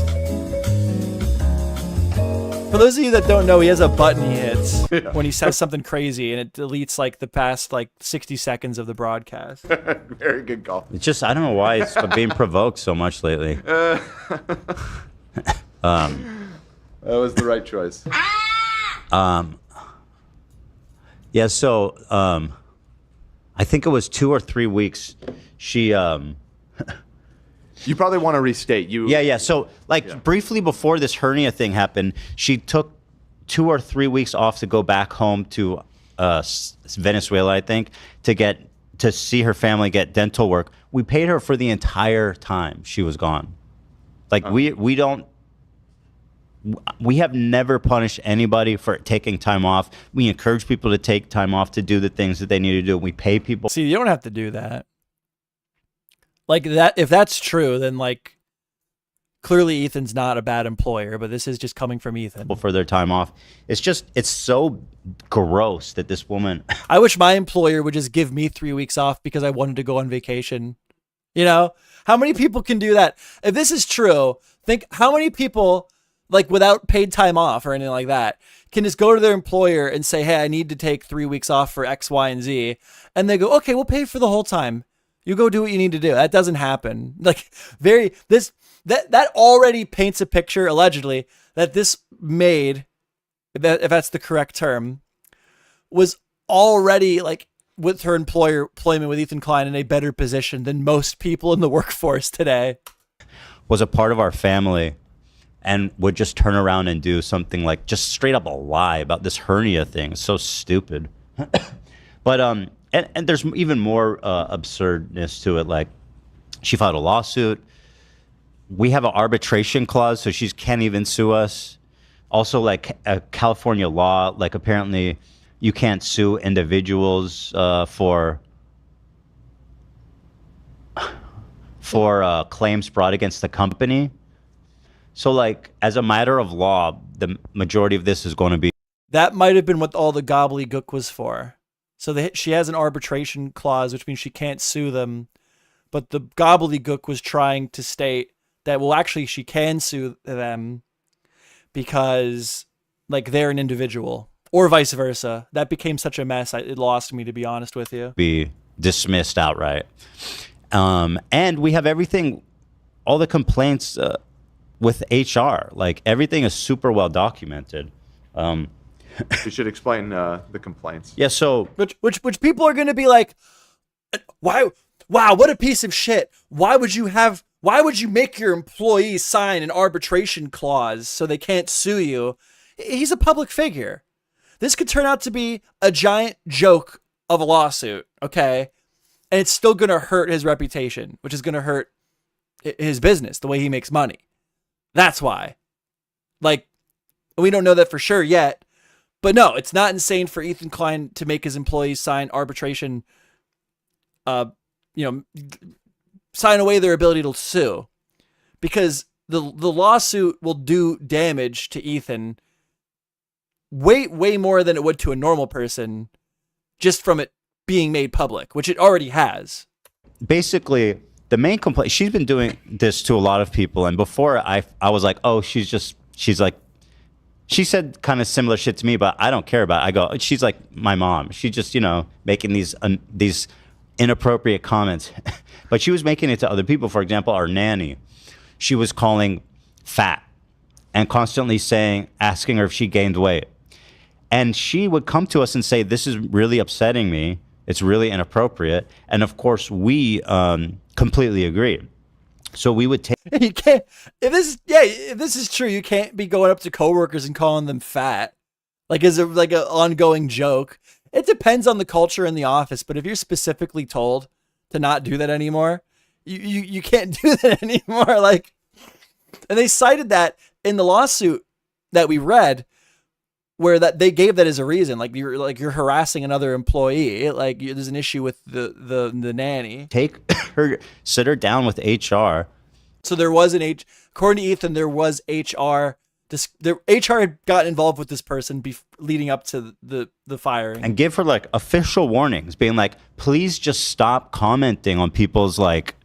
For those of you that don't know, he has a button he hits when he says something crazy, and it deletes like the past like 60 seconds of the broadcast. Very good call. It's just, I don't know why it's being provoked so much lately. That was the right choice. Yeah, so I think it was 2 or 3 weeks. She You probably want to restate. Yeah. So, like, briefly before this hernia thing happened, she took 2 or 3 weeks off to go back home to Venezuela, I think, to see her family get dental work. We paid her for the entire time she was gone. Like, we have never punished anybody for taking time off. We encourage people to take time off to do the things that they need to do. We pay people. See, you don't have to do that. Like that, if that's true, then like clearly Ethan's not a bad employer, but this is just coming from Ethan. For their time off. It's so gross that this woman. I wish my employer would just give me 3 weeks off because I wanted to go on vacation. You know, how many people can do that? If this is true, think how many people, like without paid time off or anything like that, can just go to their employer and say, hey, I need to take 3 weeks off for X, Y, and Z. And they go, okay, we'll pay for the whole time. You go do what you need to do. That doesn't happen. Like that already paints a picture, allegedly, that this maid, if that's the correct term, was already like with her employment with Ethan Klein in a better position than most people in the workforce today. Was a part of our family and would just turn around and do something like just straight up a lie about this hernia thing. It's so stupid. But and there's even more absurdness to it. Like, she filed a lawsuit. We have an arbitration clause, so she can't even sue us. Also, like a California law, like apparently you can't sue individuals for claims brought against the company. So, like, as a matter of law, the majority of this is going to be. That might have been what all the gobbledygook was for. So she has an arbitration clause, which means she can't sue them. But the gobbledygook was trying to state that, well, actually, she can sue them because, like, they're an individual, or vice versa. That became such a mess. It lost me, to be honest with you. Be dismissed outright. And we have everything, all the complaints with HR. Like, everything is super well documented. You should explain the complaints. Yeah, so which people are going to be like, why? Wow, what a piece of shit. Why would you make your employees sign an arbitration clause so they can't sue you? He's a public figure. This could turn out to be a giant joke of a lawsuit, okay? And it's still going to hurt his reputation, which is going to hurt his business, the way he makes money. That's why. Like, we don't know that for sure yet. But no, it's not insane for Ethan Klein to make his employees sign arbitration, sign away their ability to sue, because the lawsuit will do damage to Ethan way more than it would to a normal person, just from it being made public, which it already has. basically, the main complaint, she's been doing this to a lot of people. And before I was like, oh, she's like, she said kind of similar shit to me, but I don't care about it. I go, she's like my mom. She's just, making these inappropriate comments, but she was making it to other people. For example, our nanny, she was calling fat and constantly asking her if she gained weight. And she would come to us and say, this is really upsetting me. It's really inappropriate. And of course, we completely agree. So we would take. You can't. If this is true, you can't be going up to coworkers and calling them fat. Like as an ongoing joke. It depends on the culture in the office, but if you're specifically told to not do that anymore, you can't do that anymore. Like, and they cited that in the lawsuit that we read, where that they gave that as a reason, like you're harassing another employee, like there's an issue with the nanny. Take her, sit her down with HR. So there was according to Ethan, there was HR. HR had gotten involved with this person leading up to the firing, and give her like official warnings, being like, please just stop commenting on people's like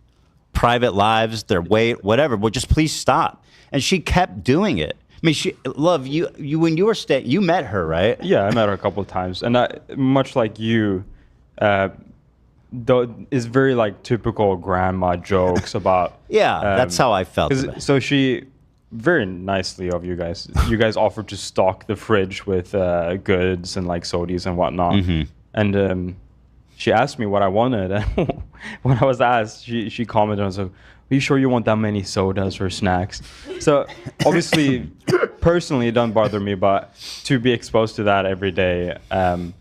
private lives, their weight, whatever. But just please stop. And she kept doing it. I mean, Love, you when you were you met her, right? Yeah, I met her a couple of times, and much like you, though, is very like typical grandma jokes about. Yeah, that's how I felt. So she, very nicely of you guys offered to stock the fridge with goods and like sodies and whatnot, and she asked me what I wanted, and when I was asked, she commented on so. Are you sure you want that many sodas or snacks? So obviously, personally, it doesn't bother me, but to be exposed to that every day, that's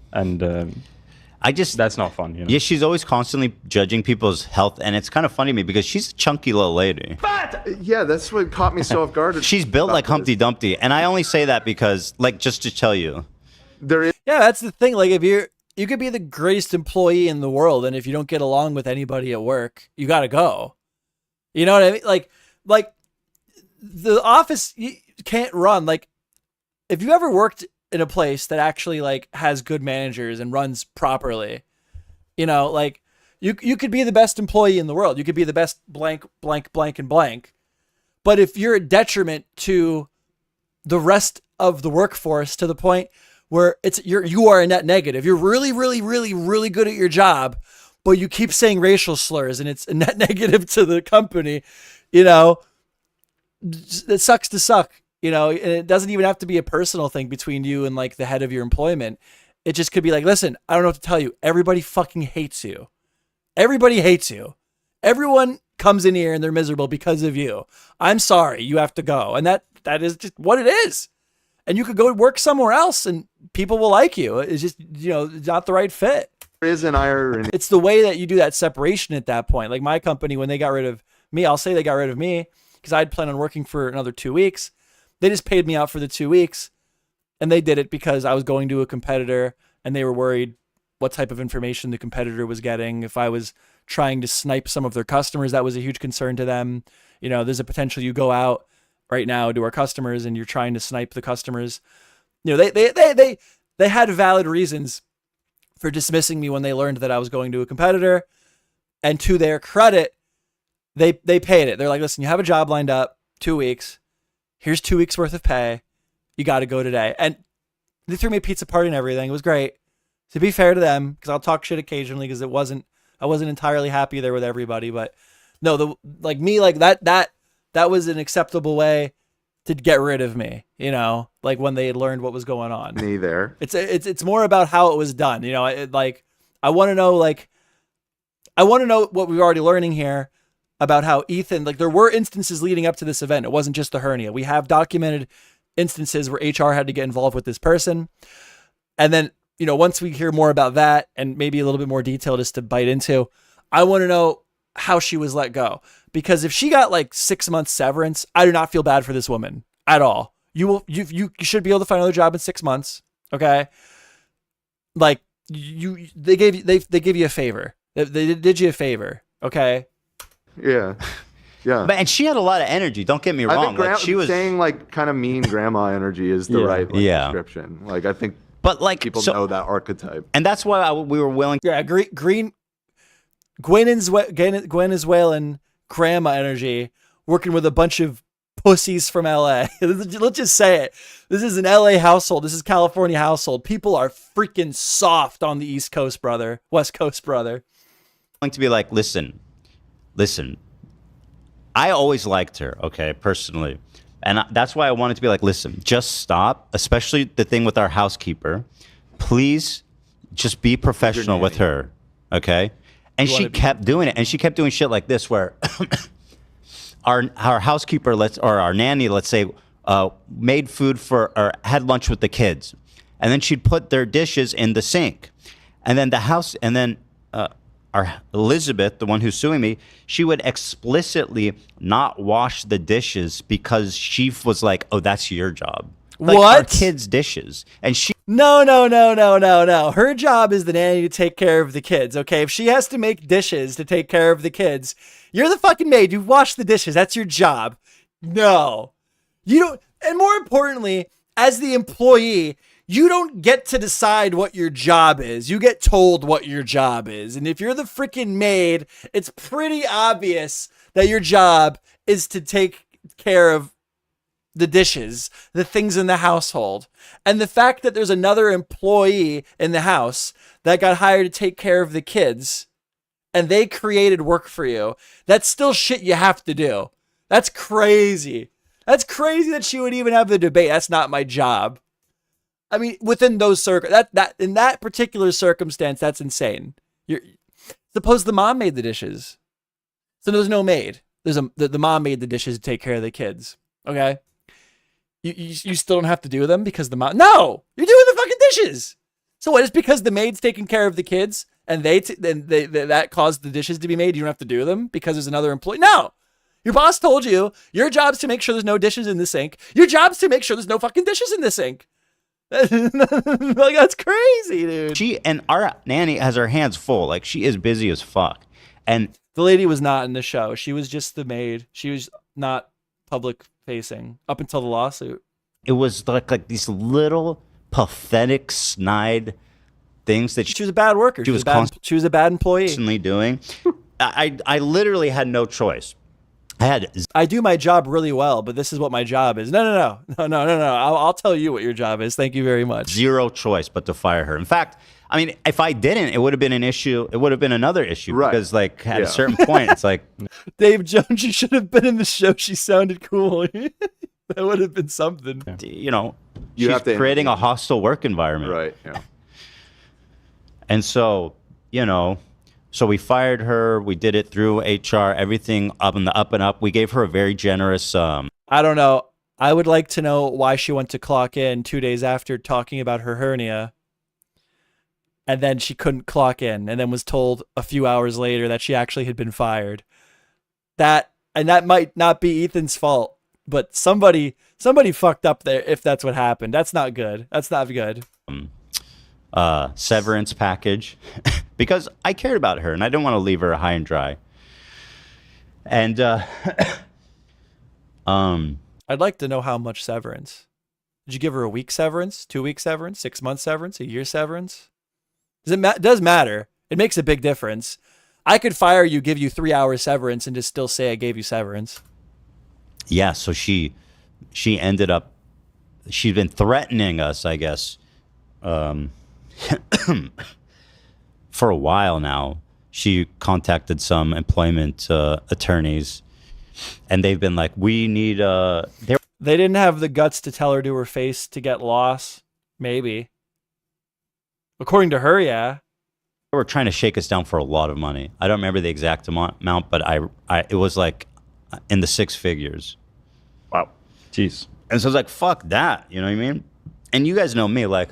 not fun. You know? Yeah, she's always constantly judging people's health, and it's kind of funny to me because she's a chunky little lady. Yeah, that's what caught me so off guard. She's built like Humpty Dumpty, and I only say that because, like, just to tell you, there is. Yeah, that's the thing. Like, if you could be the greatest employee in the world, and if you don't get along with anybody at work, you got to go. You know what I mean? Like the office you can't run. Like, if you ever worked in a place that actually like has good managers and runs properly, you know, like you could be the best employee in the world. You could be the best blank, blank, blank, and blank. But if you're a detriment to the rest of the workforce to the point where you are a net negative, you're really, really, really, really good at your job, but you keep saying racial slurs and it's a net negative to the company, you know, it sucks to suck, you know, and it doesn't even have to be a personal thing between you and like the head of your employment. It just could be like, listen, I don't know what to tell you. Everybody fucking hates you. Everybody hates you. Everyone comes in here and they're miserable because of you. I'm sorry. You have to go. And that is just what it is. And you could go work somewhere else and people will like you. It's just, you know, not the right fit. Is an irony. It's the way that you do that separation at that point. Like my company, when they got rid of me, I'll say they got rid of me because I'd planned on working for another 2 weeks. They just paid me out for the 2 weeks, and they did it because I was going to a competitor and they were worried what type of information the competitor was getting. If I was trying to snipe some of their customers, that was a huge concern to them. You know, there's a potential you go out right now to our customers and you're trying to snipe the customers. You know, they had valid reasons for dismissing me when they learned that I was going to a competitor. And to their credit, they paid it. They're like, listen, you have a job lined up, 2 weeks. Here's 2 weeks worth of pay. You got to go today. And they threw me a pizza party and everything. It was great. To be fair to them, because I'll talk shit occasionally because I wasn't entirely happy there with everybody. But no, that was an acceptable way to get rid of me, you know, like when they had learned what was going on. Me there. It's more about how it was done. You know, I want to know what we're already learning here about how Ethan, like there were instances leading up to this event. It wasn't just the hernia. We have documented instances where HR had to get involved with this person. And then, you know, once we hear more about that and maybe a little bit more detail just to bite into, I want to know how she was let go. Because if she got like 6 months severance, I do not feel bad for this woman at all. You should be able to find another job in 6 months. Okay. Like they gave you a favor. They did you a favor. Okay. Yeah. Yeah. And she had a lot of energy. Don't get me wrong. I think like she was saying like kind of mean grandma energy is the right description. Like I think but like people know that archetype. And that's why we were willing. Yeah. Venezuelan grandma energy working with a bunch of pussies from LA. Let's just say it. This is an LA household. This is California household. People are freaking soft on the East Coast, brother. West Coast, brother. going to be like, listen, I always liked her, okay, personally. And that's why I wanted to be like, listen, just stop, especially the thing with our housekeeper. Please just be professional with her, okay? And she kept doing it. And she kept doing shit like this where our housekeeper, or our nanny, let's say, made food or had lunch with the kids. And then she'd put their dishes in the sink. And then our Elizabeth, the one who's suing me, she would explicitly not wash the dishes because she was like, "Oh, that's your job." Like, what? Our kids' dishes, and she. No. Her job is the nanny to take care of the kids. Okay, if she has to make dishes to take care of the kids, you're the fucking maid. You wash the dishes. That's your job. No, you don't. And more importantly, as the employee, you don't get to decide what your job is. You get told what your job is. And if you're the freaking maid, it's pretty obvious that your job is to take care of the dishes, the things in the household. And the fact that there's another employee in the house that got hired to take care of the kids and they created work for you, that's still shit you have to do. That's crazy. That's crazy that she would even have the debate. That's not my job. I mean, within those that in that particular circumstance, that's insane. Suppose the mom made the dishes, so there's no maid. The mom made the dishes to take care of the kids. Okay, you still don't have to do them because the mom. No, you're doing the fucking dishes. So what? It's because the maid's taking care of the kids and that caused the dishes to be made. You don't have to do them because there's another employee. No. Your boss told you your job's to make sure there's no dishes in the sink. Your job's to make sure there's no fucking dishes in the sink. Like, that's crazy, dude. She and our nanny has her hands full. Like, she is busy as fuck. And the lady was not in the show. She was just the maid. She was not public facing up until the lawsuit. It was like these little pathetic snide things that she was a bad worker. She was a bad employee. Constantly doing. I literally had no choice. I do my job really well, but this is what my job is. No. I'll tell you what your job is. Thank you very much. Zero choice but to fire her. In fact, I mean, if I didn't, it would have been an issue. It would have been another issue. Right. Because, like, at a certain point, it's like... Dave Jones, you should have been in the show. She sounded cool. That would have been something. You know, she's creating a hostile work environment. Right, yeah. And so, you know... So we fired her. We did it through HR, everything up and up. We gave her a very generous... I don't know. I would like to know why she went to clock in 2 days after talking about her hernia. And then she couldn't clock in and then was told a few hours later that she actually had been fired. That might not be Ethan's fault, but somebody fucked up there if that's what happened. That's not good. That's not good. Severance package because I cared about her and I didn't want to leave her high and dry. And I'd like to know how much severance. Did you give her a week severance, 2 week severance, 6 month severance, a year severance? It does matter. It makes a big difference. I could fire you, give you 3 hours severance, and just still say I gave you severance. Yeah. So she ended up. She's been threatening us, I guess. For a while now. She contacted some employment attorneys, and they've been like, we need they didn't have the guts to tell her to her face to get loss. Maybe. According to her, yeah. They were trying to shake us down for a lot of money. I don't remember the exact amount, but it was like in the six figures. Wow. Jeez. And so I was like, fuck that. You know what I mean? And you guys know me, like,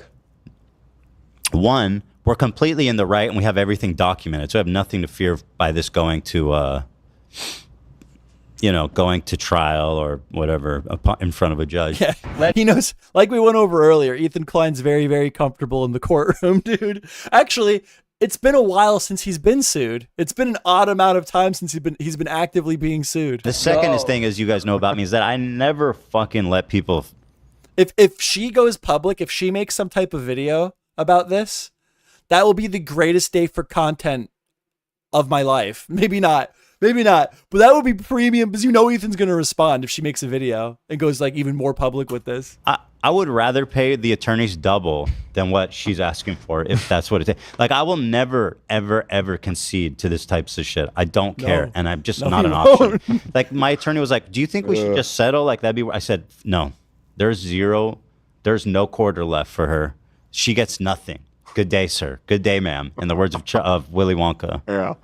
one, we're completely in the right and we have everything documented. So I have nothing to fear by this going to, going to trial or whatever in front of a judge. Yeah. He knows, like we went over earlier, Ethan Klein's very, very comfortable in the courtroom, dude. Actually, it's been a while since he's been sued. It's been an odd amount of time since he's been actively being sued. The second thing, as you guys know about me, is that I never fucking let people... If she goes public, if she makes some type of video about this, that will be the greatest day for content of my life. Maybe not, Maybe not, but that would be premium because you know Ethan's gonna respond if she makes a video and goes like even more public with this. I would rather pay the attorneys double than what she's asking for, if that's what it is. Like, I will never, ever, ever concede to this types of shit. I don't care, and I'm just not an option. Like, my attorney was like, "Do you think we should just settle? Like, that'd be." I said, "No, there's no quarter left for her. She gets nothing. Good day, sir. Good day, ma'am." In the words of Willy Wonka. Yeah.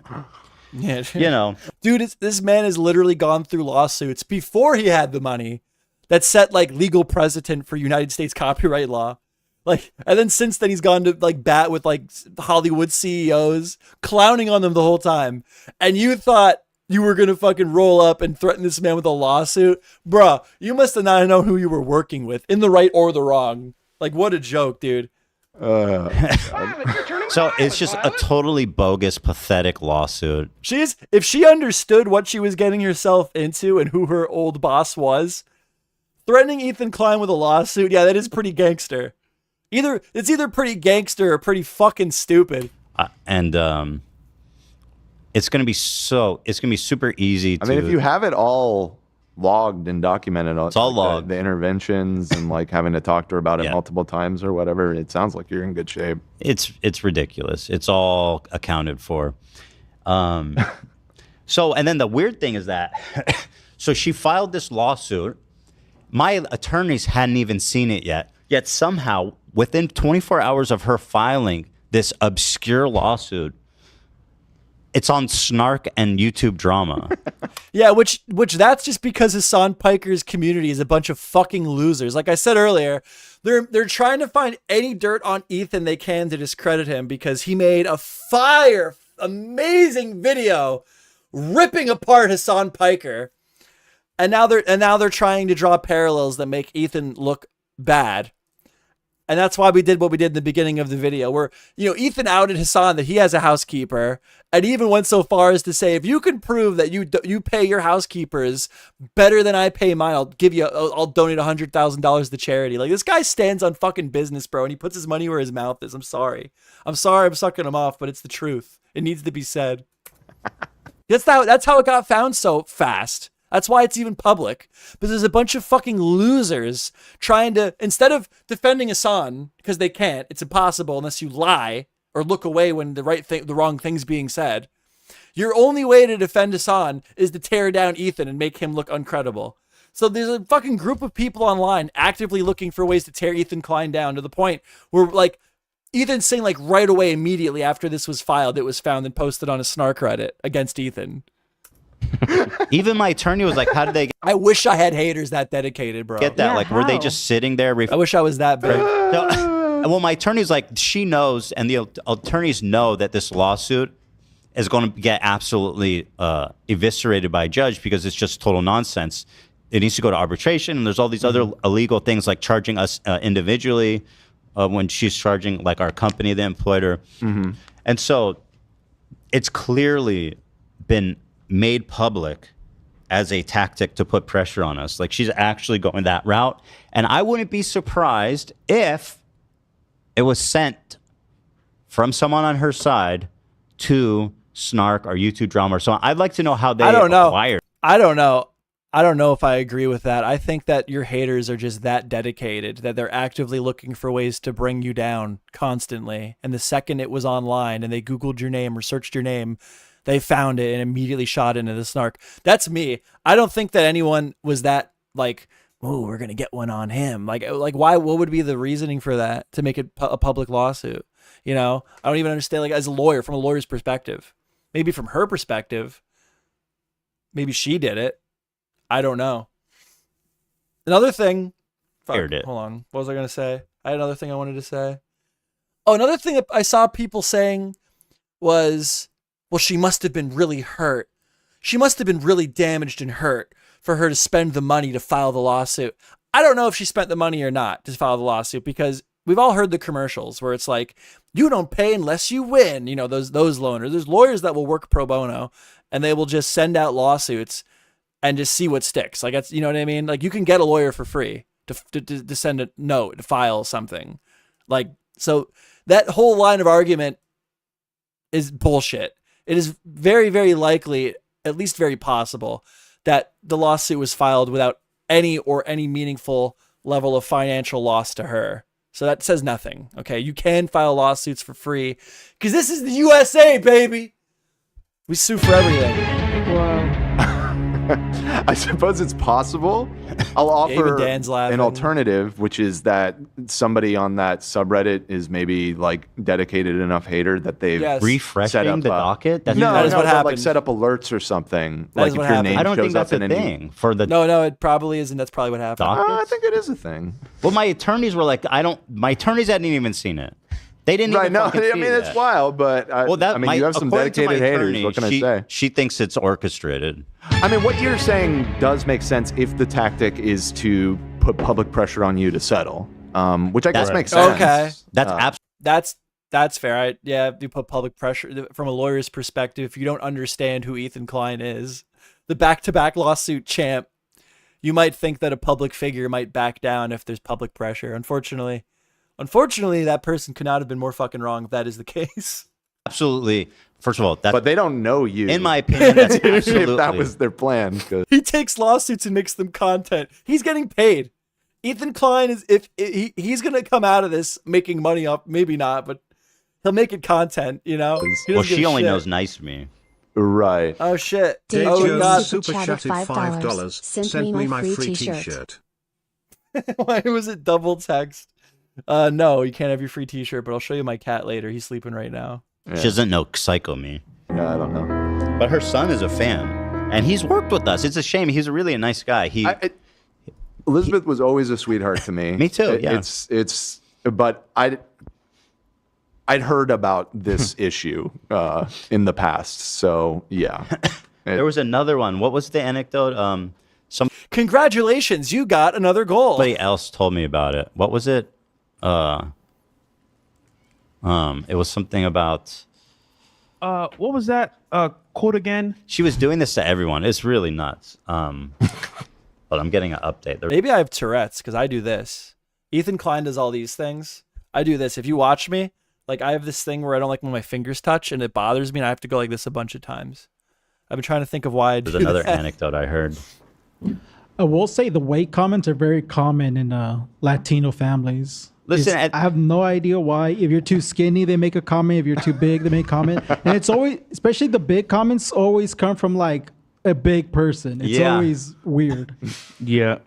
Yeah, you know, dude, this man has literally gone through lawsuits before he had the money that set like legal precedent for United States copyright law. Like, and then since then he's gone to like bat with like Hollywood CEOs, clowning on them the whole time. And you thought you were gonna fucking roll up and threaten this man with a lawsuit, bruh? You must have not known who you were working with, in the right or the wrong. Like, what a joke, dude. So it's just a totally bogus, pathetic lawsuit. If she understood what she was getting herself into and who her old boss was, threatening Ethan Klein with a lawsuit, yeah, that is pretty gangster. It's either pretty gangster or pretty fucking stupid. And it's gonna be super easy. I mean, if you have it all logged and documented, it's all logged. The interventions and like having to talk to her about it multiple times or whatever, it sounds like you're in good shape. It's ridiculous. It's all accounted for. So, and then the weird thing is that, so she filed this lawsuit. My attorneys hadn't even seen it yet somehow within 24 hours of her filing this obscure lawsuit, it's on Snark and YouTube Drama. Yeah, which that's just because Hassan Piker's community is a bunch of fucking losers. Like I said earlier, they're trying to find any dirt on Ethan they can to discredit him because he made a amazing video ripping apart Hassan Piker. And now they're trying to draw parallels that make Ethan look bad. And that's why we did what we did in the beginning of the video, where, you know, Ethan outed Hassan that he has a housekeeper, and even went so far as to say, if you can prove that you pay your housekeepers better than I pay mine, I'll donate $100,000 to charity. Like, this guy stands on fucking business, bro, and he puts his money where his mouth is. I'm sorry I'm sucking him off, but it's the truth. It needs to be said. That's how it got found so fast. That's why it's even public. But there's a bunch of fucking losers trying to, instead of defending Hassan, because they can't, it's impossible unless you lie or look away when the wrong thing's being said. Your only way to defend Hassan is to tear down Ethan and make him look uncredible. So there's a fucking group of people online actively looking for ways to tear Ethan Klein down, to the point where, like, Ethan's saying, like, right away, immediately after this was filed, it was found and posted on a Snark Reddit against Ethan. Even my attorney was like, how did they I wish I had haters that dedicated, bro. get that? Yeah, like, were they how? just sitting there? I wish I was that big. Well, my attorney's like, she knows, and the attorneys know that this lawsuit is going to get absolutely eviscerated by a judge because it's just total nonsense. It needs to go to arbitration, and there's all these other illegal things like charging us individually when she's charging like our company that employed her. And so it's clearly been made public as a tactic to put pressure on us. Like, she's actually going that route. And I wouldn't be surprised if it was sent from someone on her side to Snark or YouTube Drama or so on. I'd like to know how they acquired. I don't know if I agree with that. I think that your haters are just that dedicated that they're actively looking for ways to bring you down constantly. And the second it was online and they Googled your name or searched your name, they found it and immediately shot into the Snark. That's me. I don't think that anyone was that like, oh, we're going to get one on him. Like why, what would be the reasoning for that to make it a public lawsuit? You know, I don't even understand, like, as a lawyer, from a lawyer's perspective, maybe from her perspective, maybe she did it. I don't know. Another thing. Hold on. What was I going to say? I had another thing I wanted to say. Oh, another thing that I saw people saying was, well, she must have been really hurt. She must have been really damaged and hurt for her to spend the money to file the lawsuit. I don't know if she spent the money or not to file the lawsuit, because we've all heard the commercials where it's like, you don't pay unless you win. You know, those loaners. There's lawyers that will work pro bono and they will just send out lawsuits and just see what sticks. Like, that's, you know what I mean? Like, you can get a lawyer for free to send a note, to file something. Like, so that whole line of argument is bullshit. It is very, very likely at least very possible that the lawsuit was filed without any meaningful level of financial loss to her. So that says nothing. Okay, you can file lawsuits for free because this is the USA, baby. We sue for everything. I suppose it's possible. I'll offer an alternative, which is that somebody on that subreddit is maybe like dedicated enough hater that they've refreshing set up the docket. That is what happened. Like set up alerts or something. That like is if what your happened. name I don't shows think that's up a in thing for the. No, it probably isn't. That's probably what happened. I think it is a thing. Well, my attorneys were like, my attorneys hadn't even seen it. They didn't even fucking see it's wild, but you have some dedicated haters. What can I say? She thinks it's orchestrated. I mean, what you're saying does make sense if the tactic is to put public pressure on you to settle, which I guess makes sense. Okay, that's fair. You put public pressure from a lawyer's perspective. If you don't understand who Ethan Klein is, the back-to-back lawsuit champ, you might think that a public figure might back down if there's public pressure. Unfortunately, that person could not have been more fucking wrong if that is the case. Absolutely. First of all, but they don't know you. In my opinion, that's absolutely. If that was their plan. He takes lawsuits and makes them content. He's getting paid. Ethan Klein is he's gonna come out of this making money off. Maybe not, but he'll make it content. You know. Well, she only knows nice me. Right. Oh shit. Dave God. Super chatted $5. Sent me my free t-shirt. Why was it double text? No, you can't have your free t-shirt, but I'll show you my cat later. He's sleeping right now. Yeah. She doesn't know Psycho Me. Yeah, I don't know. But her son is a fan, and he's worked with us. It's a shame. He's really a nice guy. Elizabeth was always a sweetheart to me. Me too. Yeah. But I'd heard about this issue in the past, so yeah. There was another one. What was the anecdote? Congratulations, you got another goal. Somebody else told me about it. What was it? It was something about. What was that quote again? She was doing this to everyone. It's really nuts. But I'm getting an update. Maybe I have Tourette's because I do this. Ethan Klein does all these things. I do this. If you watch me, like I have this thing where I don't like when my fingers touch and it bothers me and I have to go like this a bunch of times. I've been trying to think of why I do There's another that. anecdote I heard. I will say the weight comments are very common in Latino families. Listen, I have no idea why. If you're too skinny, they make a comment. If you're too big, they make a comment. And it's always, especially the big comments, always come from like a big person. It's always weird. Yeah.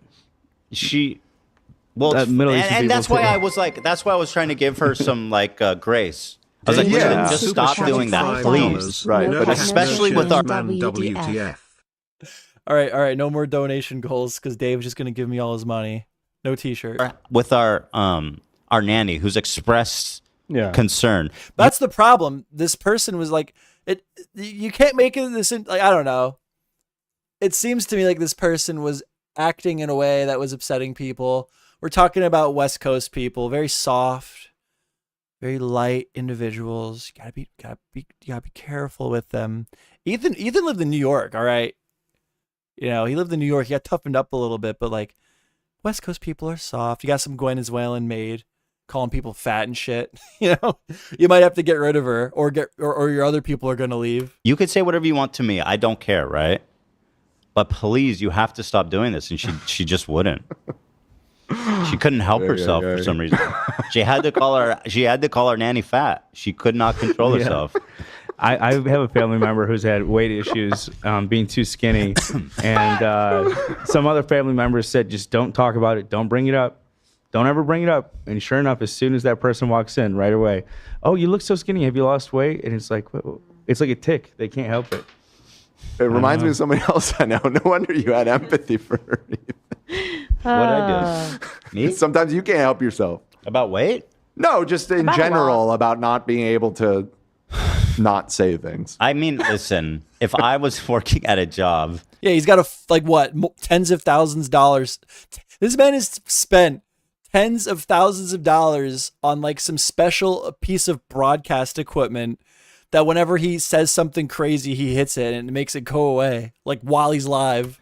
Well, and that's why I was like, that's why I was trying to give her some like grace. I was like, listen, just stop doing that, please. Right. No, but especially with our WTF. All right. No more donation goals because Dave's just gonna give me all his money. No t-shirt. With our nanny who's expressed concern. That's the problem. This person was like, you can't make it this. Like I don't know. It seems to me like this person was acting in a way that was upsetting people. We're talking about West Coast people, very soft, very light individuals. You gotta be careful with them. Ethan lived in New York, all right. You know, he lived in New York. He got toughened up a little bit, but like West Coast people are soft. You got some Venezuelan maid calling people fat and shit. You know, you might have to get rid of her, or your other people are gonna leave. You could say whatever you want to me. I don't care, right? But please, you have to stop doing this. And she just wouldn't. She couldn't help herself for some reason. She had to call her nanny fat. She could not control herself. I have a family member who's had weight issues, being too skinny, and some other family members said, just don't talk about it. Don't bring it up. Don't ever bring it up. And sure enough, as soon as that person walks in, right away, oh, you look so skinny. Have you lost weight? And it's like a tick. They can't help it. It reminds me of somebody else I know. No wonder you had empathy for her. What'd I do? Me? Sometimes you can't help yourself. About weight? No, just in general about not being able to not say things. I mean, listen, if I was working at a job. Yeah, he's got tens of thousands of dollars. This man has spent tens of thousands of dollars on like some special piece of broadcast equipment that whenever he says something crazy, he hits it and it makes it go away, like while he's live.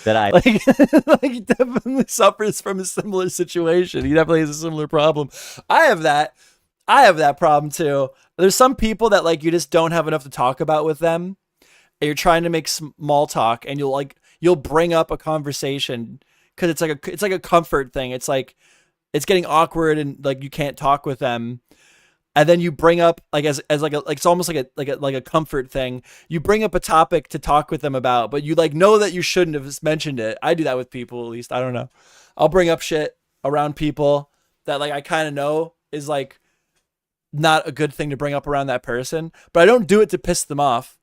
Like he definitely suffers from a similar situation. He definitely has a similar problem. I have that problem too. There's some people that like you just don't have enough to talk about with them, and you're trying to make small talk, and you'll bring up a conversation because it's like a comfort thing. It's like it's getting awkward and like you can't talk with them. And then you bring up like as like a, like it's almost like a comfort thing. You bring up a topic to talk with them about, but you like know that you shouldn't have mentioned it. I do that with people, at least. I don't know. I'll bring up shit around people that like I kind of know is like not a good thing to bring up around that person, but I don't do it to piss them off.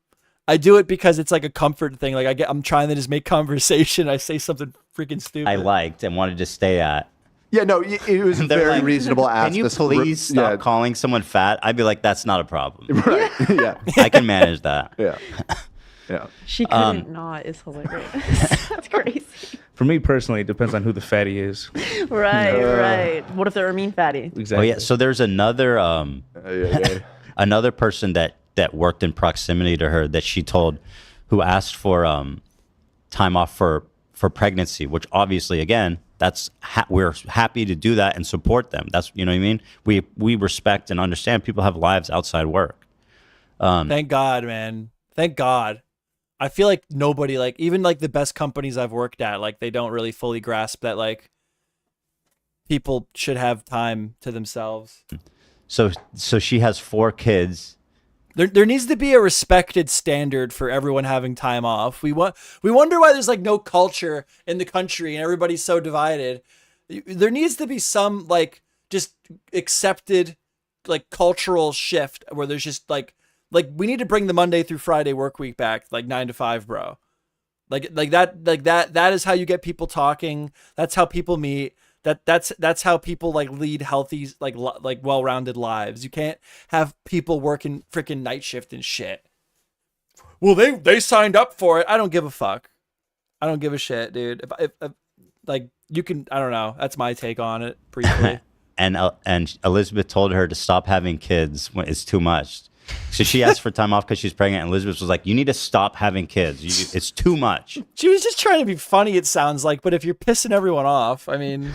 I do it because it's like a comfort thing. Like I'm trying to just make conversation. I say something freaking stupid I liked and wanted to stay at. Yeah, no, it was a very reasonable ask. Can you please stop calling someone fat? I'd be like, that's not a problem. Right. Yeah. I can manage that. Yeah. Yeah. She couldn't not is hilarious. That's crazy. For me personally, it depends on who the fatty is. Right. What if they're a mean fatty? Exactly. Oh yeah. So there's another another person that worked in proximity to her that she told, who asked for time off for pregnancy, which obviously again, that's we're happy to do that and support them. That's, you know what I mean? We respect and understand people have lives outside work. Thank God, man. Thank God. I feel like nobody, like even like the best companies I've worked at, like they don't really fully grasp that like people should have time to themselves. So she has 4 kids. There needs to be a respected standard for everyone having time off. We wonder why there's like no culture in the country and everybody's so divided. There needs to be some like just accepted like cultural shift where there's just like we need to bring the Monday through Friday work week back, like 9 to 5, bro. Like that is how you get people talking. That's how people meet. That's how people like lead healthy, like well-rounded lives. You can't have people working freaking night shift and shit. Well, they signed up for it. I don't give a fuck. I don't give a shit, dude. If like you can, I don't know. That's my take on it briefly. and Elizabeth told her to stop having kids when it's too much. So she asked for time off because she's pregnant, and Elizabeth was like, you need to stop having kids. It's too much. She was just trying to be funny, it sounds like, but if you're pissing everyone off, I mean,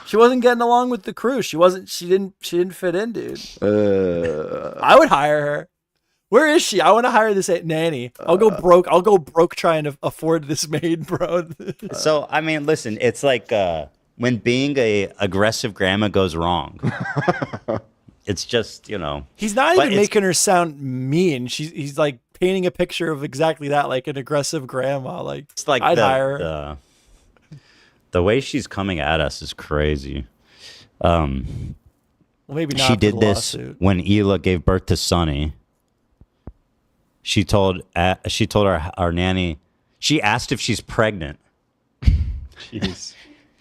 she wasn't getting along with the crew. She didn't fit in, dude. I would hire her. Where is she? I want to hire this nanny. I'll go broke trying to afford this maid, bro. So, I mean, listen, it's like when being a aggressive grandma goes wrong. It's just, you know. He's not even making her sound mean. He's like painting a picture of exactly that, like an aggressive grandma. Like, it's like I'd hire her. The way she's coming at us is crazy. Well, maybe not. She did this when Hila gave birth to Sonny. She told our nanny. She asked if she's pregnant. Jeez.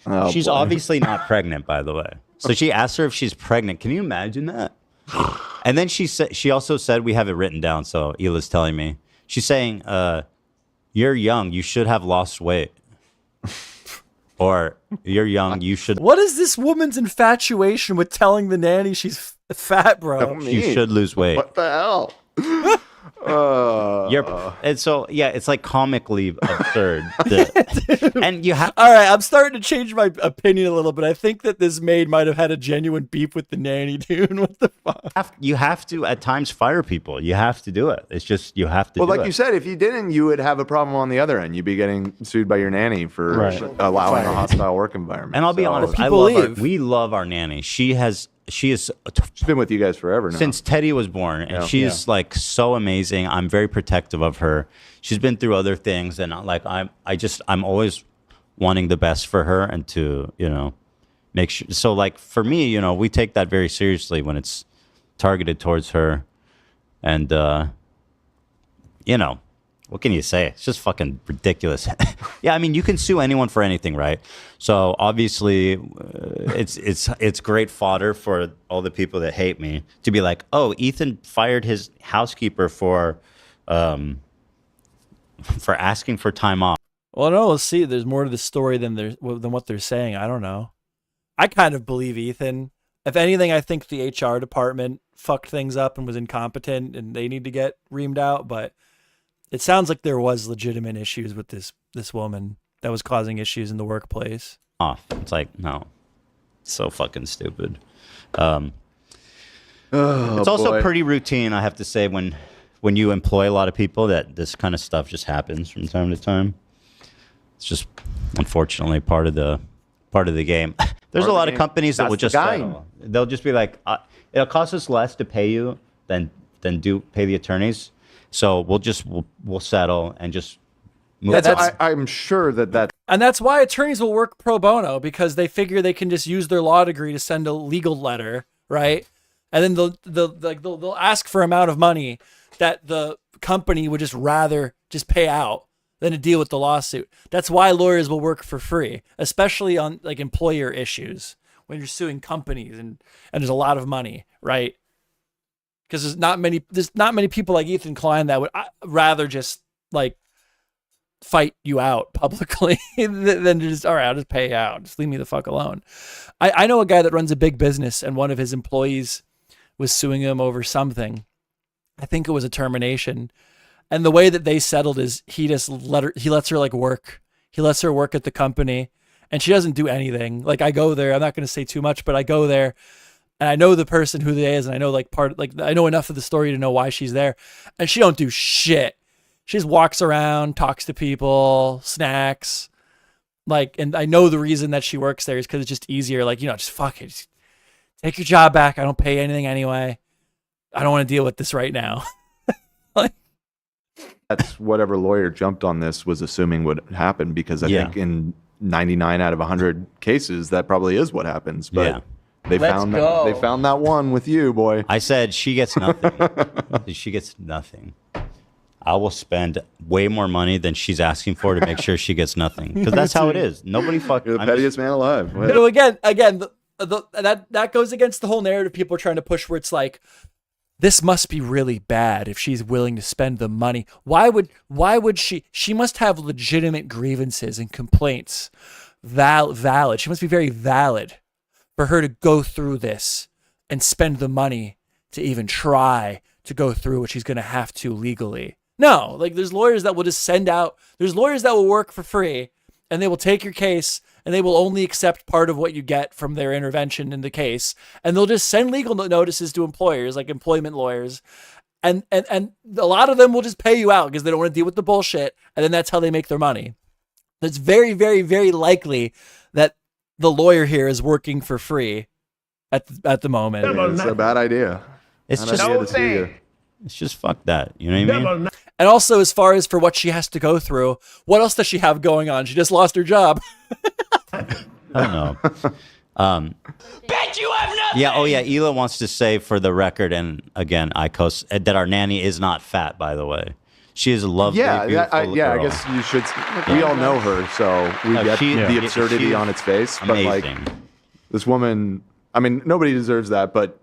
Oh, she's obviously not pregnant, by the way. So she asked her if she's pregnant. Can you imagine that? And then she also said, we have it written down, so Hila's telling me. She's saying, you're young, you should have lost weight. Or you're young, you should. What is this woman's infatuation with telling the nanny she's fat, bro? You should lose weight. What the hell? And so it's like comically absurd. And you have. All right, I'm starting to change my opinion a little bit. I think that this maid might have had a genuine beef with the nanny, dude. What the fuck? You have to at times fire people. You have to do it. It's just you have to. Well, like you said, if you didn't, you would have a problem on the other end. You'd be getting sued by your nanny for allowing a hostile work environment. And I'll be honest, we love our nanny. She's been with you guys forever now. Since Teddy was born, and she's like so amazing. I'm very protective of her. She's been through other things, and like I'm always wanting the best for her and to, you know, make sure. So like for me, you know, we take that very seriously when it's targeted towards her, and you know, what can you say? It's just fucking ridiculous. Yeah, I mean, you can sue anyone for anything, right? So obviously, it's great fodder for all the people that hate me to be like, oh, Ethan fired his housekeeper for asking for time off. Well, no, let's see. There's more to the story than what they're saying. I don't know. I kind of believe Ethan. If anything, I think the HR department fucked things up and was incompetent, and they need to get reamed out. But it sounds like there was legitimate issues with this woman that was causing issues in the workplace. It's like, no, so fucking stupid. It's also pretty routine, I have to say, when when you employ a lot of people, that this kind of stuff just happens from time to time. It's just unfortunately part of the game. There's a lot of companies that will just settle. They'll just be like, it'll cost us less to pay you than pay the attorneys. So we'll settle and just move. I'm sure that and that's why attorneys will work pro bono, because they figure they can just use their law degree to send a legal letter, right? And then they'll ask for amount of money that the company would just rather just pay out than to deal with the lawsuit. That's why lawyers will work for free, especially on like employer issues when you're suing companies and there's a lot of money, right? Because there's not many people like Ethan Klein that would rather just like fight you out publicly than just, all right, I'll just pay you out. Just leave me the fuck alone. I know a guy that runs a big business, and one of his employees was suing him over something. I think it was a termination. And the way that they settled is he lets her like work. He lets her work at the company, and she doesn't do anything. Like, I go there, I'm not going to say too much, but I go there and I know the person who they is, and I know I know enough of the story to know why she's there, and she don't do shit. She just walks around, talks to people, snacks. And I know the reason that she works there is because it's just easier. Like, just fuck it. Just take your job back. I don't pay anything anyway. I don't want to deal with this right now. That's whatever lawyer jumped on this was assuming would happen, because I think in 99 out of 100 cases, that probably is what happens. But they found that one with you, boy. I said she gets nothing. She gets nothing. I will spend way more money than she's asking for to make sure she gets nothing, because that's how it is. Nobody fucking. You're the pettiest man alive. Again, that goes against the whole narrative people are trying to push, where it's like, this must be really bad if she's willing to spend the money. Why would she must have legitimate grievances and complaints, valid. She must be very valid for her to go through this and spend the money to even try to go through what she's going to have to legally. No, like, there's lawyers that will just there's lawyers that will work for free, and they will take your case, and they will only accept part of what you get from their intervention in the case, and they'll just send legal notices to employers, like employment lawyers, and a lot of them will just pay you out because they don't want to deal with the bullshit, and then that's how they make their money. It's very, very, very likely that the lawyer here is working for free at the moment. It's a bad idea. It's just fuck that. You know what I mean? And also, as far as for what she has to go through, what else does she have going on? She just lost her job. I don't know. Bet you have nothing. Yeah. Oh, yeah. Ela wants to say, for the record, and again, Icos, that our nanny is not fat, by the way. She is a lovely, beautiful girl. I guess you should. We all know her, so we get the absurdity on its face. But amazing. Like, this woman, I mean, nobody deserves that, but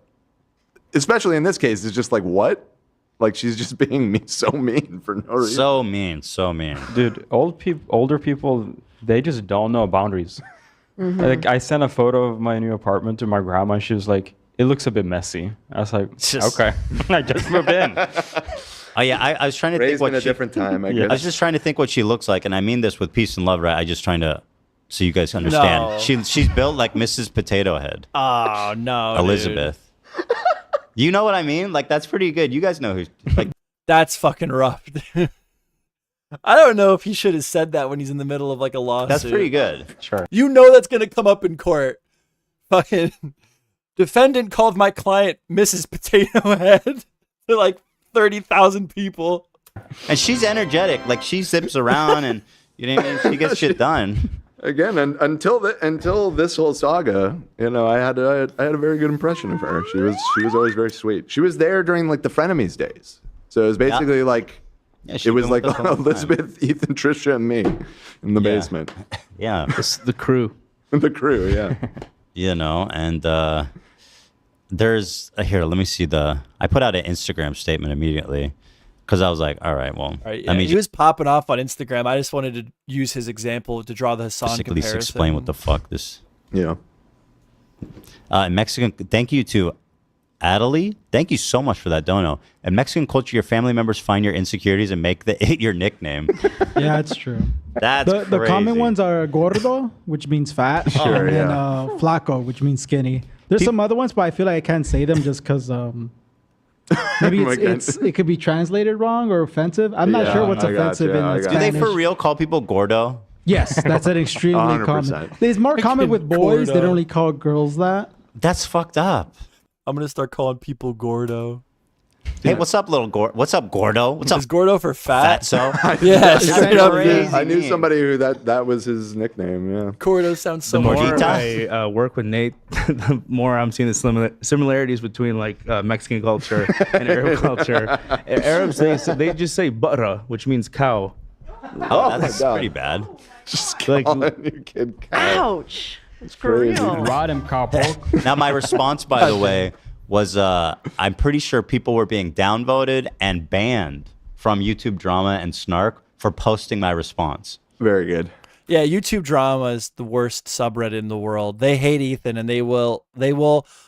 especially in this case, it's just like, what? Like, she's just being so mean for no reason. So mean. Dude, older people, they just don't know boundaries. Mm-hmm. Like, I sent a photo of my new apartment to my grandma, and she was like, it looks a bit messy. I was like, okay. I just moved in. Oh, yeah, I was trying to think what a different time, I guess. I was just trying to think what she looks like, and I mean this with peace and love, right? I just trying to, so you guys understand. No. She's built like Mrs. Potato Head. Oh, no, Elizabeth. Dude. You know what I mean? Like, that's pretty good. You guys know who. Like, that's fucking rough. I don't know if he should have said that when he's in the middle of like a lawsuit. That's pretty good. Sure. You know that's gonna come up in court. Fucking defendant called my client Mrs. Potato Head to like 30,000 people. And she's energetic. Like, she zips around and, you know what I mean? She gets shit done. Again, until this whole saga, I had a very good impression of her. She was always very sweet. She was there during like the frenemies days, so it was basically like it was like Elizabeth, Ethan, Trisha, and me in the basement. Yeah, it's the crew. The crew, yeah. And there's here. Let me see I put out an Instagram statement immediately. Because I was like, all right, well, I mean, he was popping off on Instagram. I just wanted to use his example to draw the Hassan comparison. Explain what the fuck this. Yeah. Mexican. Thank you to Adelie. Thank you so much for that dono. In Mexican culture, your family members find your insecurities and make it your nickname. Yeah, it's true. That's the common ones are gordo, which means fat, Sure, and flaco, which means skinny. There's some other ones, but I feel like I can't say them just because Maybe My it could be translated wrong or offensive. I'm not sure what's I got offensive you, in I got Do they Spanish. for real call people gordo? Yes, that's an extremely common. 100%. It's more common with boys. They Gordo. don't really call girls that. That's fucked up. I'm gonna start calling people Gordo. Hey, what's up, little What's up, Gordo? What's up, Is Gordo for fat? Fatso? Yeah, straight up. crazy. I knew name. somebody who that was his nickname. Yeah. Gordo sounds so The more Gordita? I work with Nate, the more I'm seeing the similarities between like Mexican culture and Arab culture. Arabs they just say butter, which means cow. Oh, that's God. pretty bad. Just Like- calling your kid cow. Ouch. It's for crazy. real. Rod him, couple. Now, my response, by the way, was I'm pretty sure people were being downvoted and banned from YouTube Drama and Snark for posting my response. Very good. Yeah, YouTube Drama is the worst subreddit in the world. They hate Ethan, and they will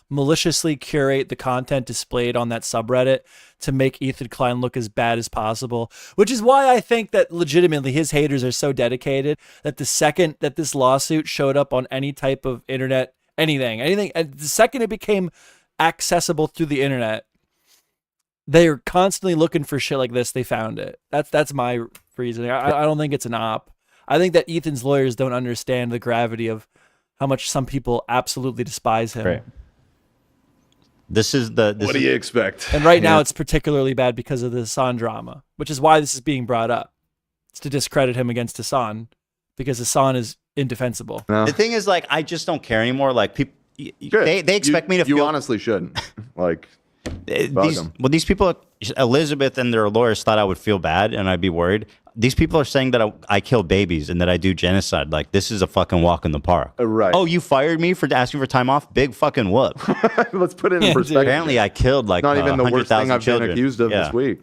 maliciously curate the content displayed on that subreddit to make Ethan Klein look as bad as possible, which is why I think that legitimately his haters are so dedicated that the second that this lawsuit showed up on any type of internet, anything, and the second it became accessible through the internet, they're constantly looking for shit like this. They found it. That's my reasoning. I don't think it's an op. I think that Ethan's lawyers don't understand the gravity of how much some people absolutely despise him. Right. This is the. What do you expect? And right now it's particularly bad because of the Hassan drama, which is why this is being brought up. It's to discredit him against Hassan because Hassan is indefensible. No. The thing is, like, I just don't care anymore. Like, people, they expect me to You feel. honestly shouldn't. Like, These people, Elizabeth and their lawyers thought I would feel bad and I'd be worried. These people are saying that I kill babies and that I do genocide. Like, this is a fucking walk in the park. Right. Oh, you fired me for asking for time off? Big fucking whoop. let's put it in perspective. Apparently, I killed like Not even the worst thing 100,000 I've children. been accused of this week.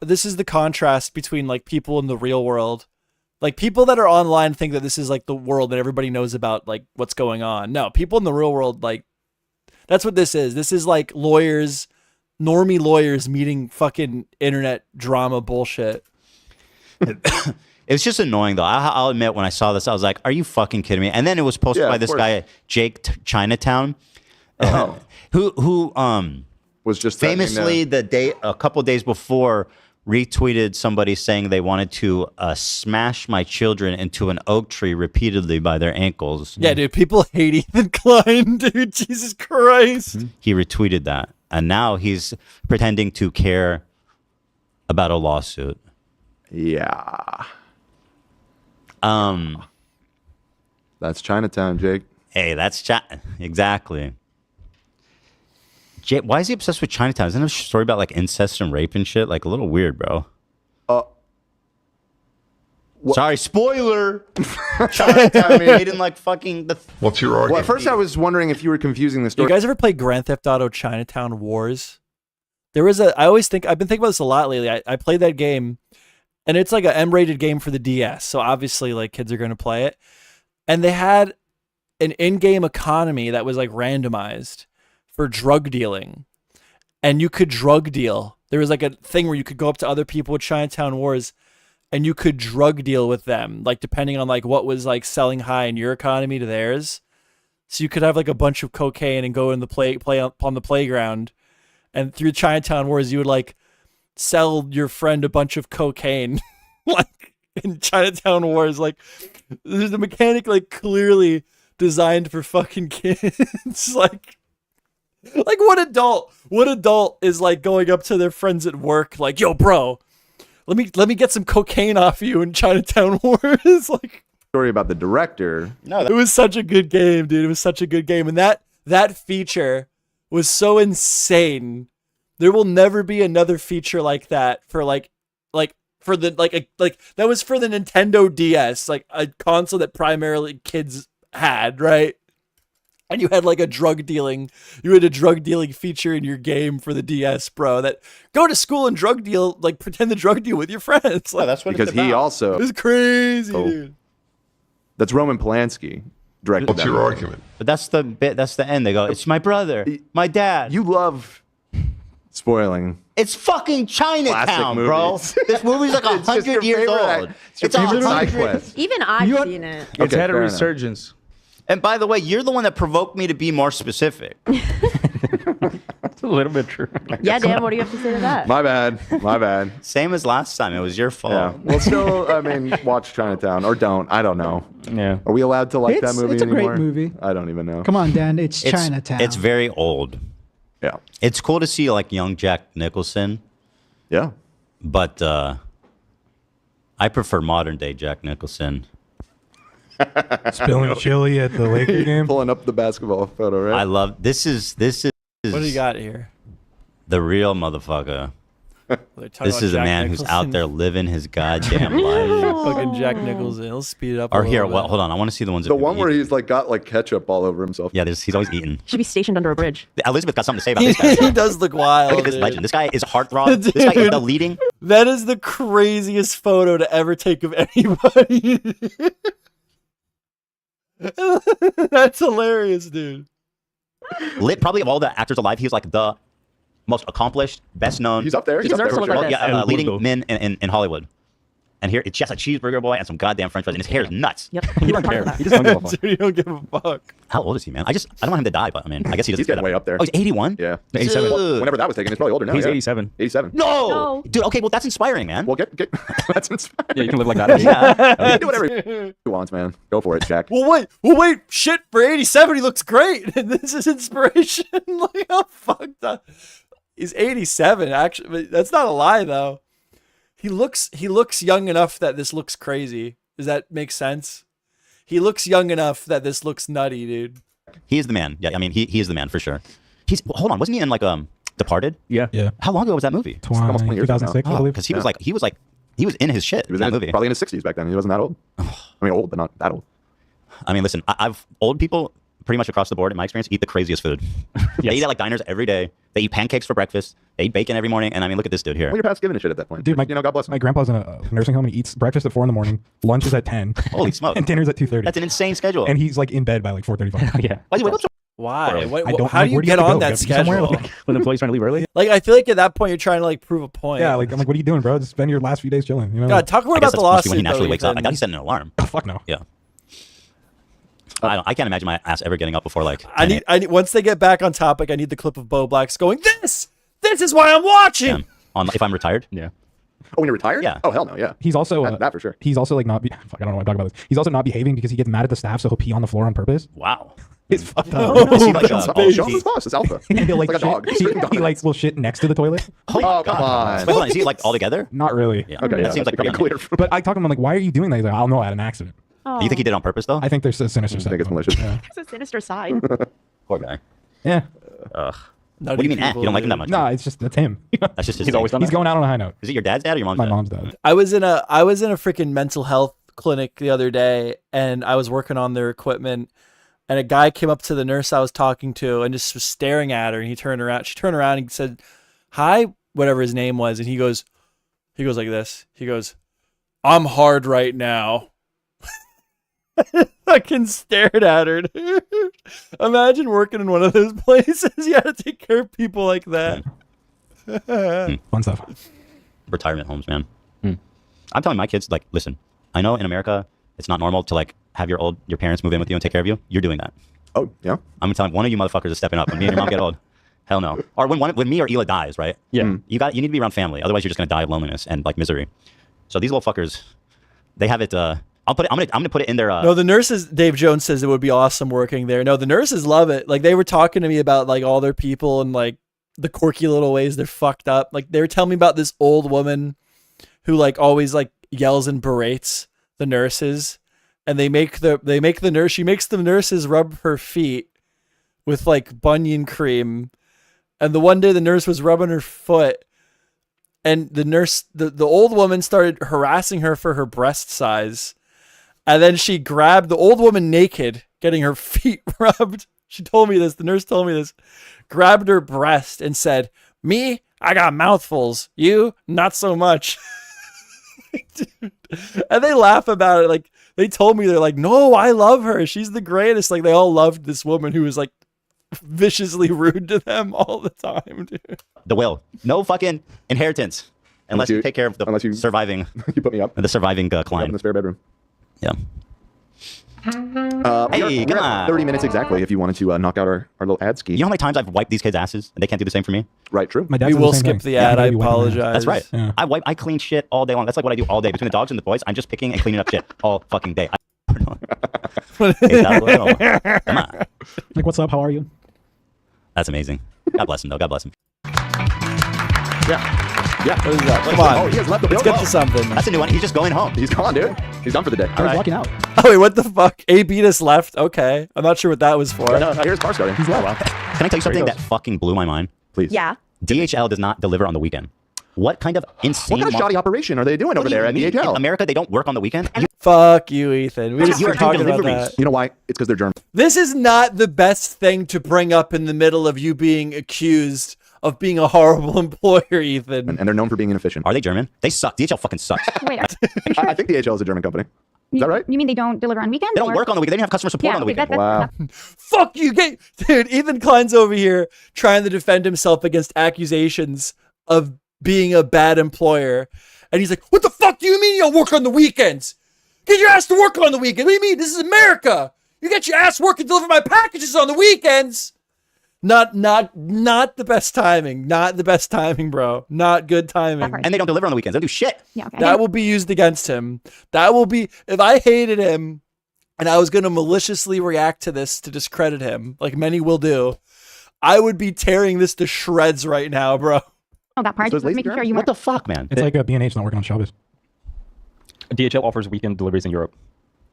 This is the contrast between like people in the real world. Like people that are online think that this is like the world that everybody knows about, like what's going on. No, people in the real world, like that's what this is. This is like lawyers, normie lawyers meeting fucking internet drama bullshit. It's just annoying though. I'll admit, when I saw this, I was like, "Are you fucking kidding me?" And then it was posted by this guy, Jake Chinatown, who was just famously a couple days before retweeted somebody saying they wanted to smash my children into an oak tree repeatedly by their ankles. Yeah, dude, people hate Ethan Klein, dude. Jesus Christ. He retweeted that, and now he's pretending to care about a lawsuit. Yeah. That's Chinatown, Jake. Hey, that's exactly. Why is he obsessed with Chinatown? Isn't there a story about like incest and rape and shit? Like a little weird, bro. Sorry, spoiler. Chinatown made in like fucking the. What's your argument? Well, at first I was wondering if you were confusing the story. You guys ever play Grand Theft Auto Chinatown Wars? I've been thinking about this a lot lately. I played that game, and it's like an M-rated game for the DS, so obviously like kids are gonna play it. And they had an in-game economy that was like randomized for drug dealing, and you could drug deal. There was like a thing where you could go up to other people with Chinatown Wars, and you could drug deal with them, like depending on like what was like selling high in your economy to theirs. So you could have like a bunch of cocaine and go in the play on the playground, and through Chinatown Wars you would like sell your friend a bunch of cocaine, like in Chinatown Wars. Like there's a mechanic like clearly designed for fucking kids, like what adult is like going up to their friends at work like, yo bro, let me get some cocaine off you in Chinatown Wars. Like story about the director. It was such a good game, dude. It was such a good game, and that feature was so insane. There will never be another feature like that for that was for the Nintendo DS, like a console that primarily kids had, right? And you had like a drug dealing feature in your game for the DS, bro. That go to school and drug deal, like pretend to drug deal with your friends. Like, that's what because it's about. he also it was crazy, dude. That's Roman Polanski directed. What's your argument? But that's the bit. That's the end. They go, "It's my brother, my dad." You love spoiling. It's fucking Chinatown, bro. This movie's like 100 years old. It's 100. Even I've seen it. It's had a resurgence. And by the way, you're the one that provoked me to be more specific. a little bit true. Yeah, Dan, what do you have to say to that? My bad. My bad. Same as last time. It was your fault. Yeah. Well, still, I mean, watch Chinatown or don't. I don't know. Yeah. Are we allowed to like that movie It's a great anymore? movie. I don't even know. Come on, Dan. It's Chinatown. It's very old. Yeah. It's cool to see like young Jack Nicholson. Yeah. But I prefer modern day Jack Nicholson. Spilling chili at the Laker game. Pulling up the basketball photo, right? I love this is What do you got here? the real motherfucker. They're talking This about is a Jack man who's out Nicholson. there living his goddamn life. Fucking Jack Nicholson. He'll speed it up. Or a here, little well, bit. hold on. I want to see the ones. The that one people where eat. he's like got like ketchup all over himself. Yeah, he's always eating. Should be stationed under a bridge. Elizabeth got something to say about this guy. He does look wild. Look at this dude. legend. This guy is a heartthrob. This guy is the leading. That is the craziest photo to ever take of anybody. That's hilarious, dude. Lit, probably of all the actors alive, he's like the most accomplished, best known. He's up there. He He's up there. deserves for to look sure. like this. Yeah, leading men in Hollywood. And here, it's just a cheeseburger boy and some goddamn French fries, and his hair is nuts. Yep. He don't care. He just don't give a fuck. Dude, you don't give a fuck. How old is he, man? I don't want him to die, but I mean, I guess he doesn't. He's getting way up there. Oh, he's 81. Yeah. 87. Ugh. Whenever that was taken, he's probably older now. He's yeah. 87. 87. No! No. Dude. Okay, well that's inspiring, man. Well, get that's inspiring. Yeah, you can live like that. Yeah. He can do whatever he wants, man. Go for it, Jack. Well, wait. Shit, for 87, he looks great. This is inspiration. Look how fucked up. He's 87, actually. But that's not a lie, though. He looks young enough that this looks crazy. Does that make sense? He looks young enough that this looks nutty, dude. He is the man. Yeah, I mean, he is the man for sure. Hold on, wasn't he in like Departed? Yeah. Yeah. How long ago was that movie? Almost 20 years ago 2006, I Oh, believe. because he was in his shit. He was in in that movie. probably in his 60s back then. He wasn't that old. I mean, old, but not that old. I mean, listen, I've old people pretty much across the board in my experience eat the craziest food. They eat at like diners every day. They eat pancakes for breakfast. They eat bacon every morning. And I mean, look at this dude here. Well, you're past giving a shit at that point. Dude, God bless him. my grandpa's in a nursing home and he eats breakfast at 4 in the morning, lunch is at 10. Holy smoke. And dinner's at 2:30. That's an insane schedule. And he's like in bed by like 4:35. Yeah. Why do you wake up so Why? Early. What, I don't- how do you where do you get have to on go? that Go somewhere? schedule? Like- When the employees trying to leave early. Like, I feel like at that point you're trying to like prove a point. Yeah, like I'm like, what are you doing, bro? Just spend your last few days chilling. You know? God, talk more I guess about the that's must be lawsuit. when he naturally though, wakes up. I Ethan. thought he set an alarm. Oh, fuck no. Yeah. I can't imagine my ass ever getting up before like. I need once they get back on topic, I need the clip of Bo Blacks going, This is why I'm watching. 10. If I'm retired. Yeah. Oh, when you're retired? Yeah. Oh, hell no, yeah. He's also That for sure. He's also like not. Fuck, I don't know why I'm talking about this. He's also not behaving because he gets mad at the staff, so he'll pee on the floor on purpose. Wow. It's fucked up. Is he like Show him his boss. It's alpha. And he'll like, It's like a dog. shit, he like will shit next to the toilet. Oh, come on. Wait, hold on. Is he like all together? Not really. Yeah. Okay, That yeah, seems like that's pretty clear. But I talk to him. I'm like, why are you doing that? He's like, I don't know. I had an accident. Oh. You think he did it on purpose though? I think there's a sinister I side. think it's to it. malicious. Yeah. It's a sinister side. Poor guy. Yeah. Ugh. Nutty What do you mean? people, You don't like him dude. that much? No, it's just that's him. That's just his He's thing. always done He's that. going out on a high note. Is it your dad's dad or your mom's My dad? mom's dad. I was in a freaking mental health clinic the other day, and I was working on their equipment, and a guy came up to the nurse I was talking to and just was staring at her, and she turned around and said, "Hi," whatever his name was, and he goes like this. He goes, "I'm hard right now." Fucking stared at her, dude. Imagine working in one of those places. You had to take care of people like that. Fun stuff. Retirement homes, man. I'm telling my kids, like, listen, I know in America it's not normal to like have your parents move in with you and take care of you. You're doing that. Oh, yeah. I'm telling one of you motherfuckers is stepping up when me and your mom get old. Hell no. Or when me or Ela dies, right? Yeah. You need to be around family. Otherwise, you're just gonna die of loneliness and like misery. So these little fuckers, they have it. I'm gonna put it in their. No, the nurses. Dave Jones says it would be awesome working there. No, the nurses love it. Like they were talking to me about like all their people and like the quirky little ways they're fucked up. Like they were telling me about this old woman who like always like yells and berates the nurses, and she makes the nurses rub her feet with like bunion cream. And the one day the nurse was rubbing her foot, and the old woman started harassing her for her breast size. And then she grabbed the old woman naked, getting her feet rubbed. She told me this. The nurse told me this. Grabbed her breast and said, "Me, I got mouthfuls. You, not so much." Dude. And they laugh about it. Like they told me, they're like, "No, I love her. She's the greatest." Like they all loved this woman who was like viciously rude to them all the time, dude. The will. No fucking inheritance unless you take care of the surviving. You put me up. The surviving Up in client. the spare bedroom. Yeah. Hey, come on. 30 minutes exactly if you wanted to knock out our little ad ski. You know how many times I've wiped these kids' asses and they can't do the same for me? Right, true. My dad We said the will same skip thing. the ad. I maybe wiping my ass. apologize. That's right. Yeah. I clean shit all day long. That's like what I do all day. Between the dogs and the boys, I'm just picking and cleaning up shit all fucking day. Hey, come on. Like, what's up? How are you? That's amazing. God bless him, though. God bless him. Yeah. Yeah. What is that? Come on. Oh, he has left the Let's building. get to something. That's a new one. He's just going home. He's gone, dude. He's done for the day. I was walking out. Oh, wait, what the fuck? A beat us left? Okay. I'm not sure what that was for. No, here's car starting. He's left. Can I tell you something that fucking blew my mind? Please. Yeah. DHL does not deliver on the weekend. What kind of insane... What kind of shoddy operation are they doing over there at DHL? In America, they don't work on the weekend? Fuck you, Ethan. We just You were are talking about deliveries. that. You know why? It's because they're German. This is not the best thing to bring up in the middle of you being accused of being a horrible employer, Ethan. And they're known for being inefficient. Are they German? They suck. DHL fucking sucks. Wait, are you sure? I think DHL is a German company. Is that right? You mean they don't deliver on weekends? They don't or- work on the weekend. They don't have customer support Yeah, on the wait, weekend. that's- Fuck you, dude. Ethan Klein's over here trying to defend himself against accusations of being a bad employer, and he's like, "What the fuck do you mean you don't work on the weekends? Get your ass to work on the weekend. What do you mean? This is America. You get your ass work and deliver my packages on the weekends." Not the best timing. Not the best timing, bro. Not good timing. And they don't deliver on the weekends. They don't do shit. Yeah, okay. That will be used against him. That will be, if I hated him and I was going to maliciously react to this to discredit him, like many will do, I would be tearing this to shreds right now, bro. Oh, that part. So it's Just lazy making sure drivers? you What weren't. the fuck, man? It's like a B&H not working on Shabbos. DHL offers weekend deliveries in Europe.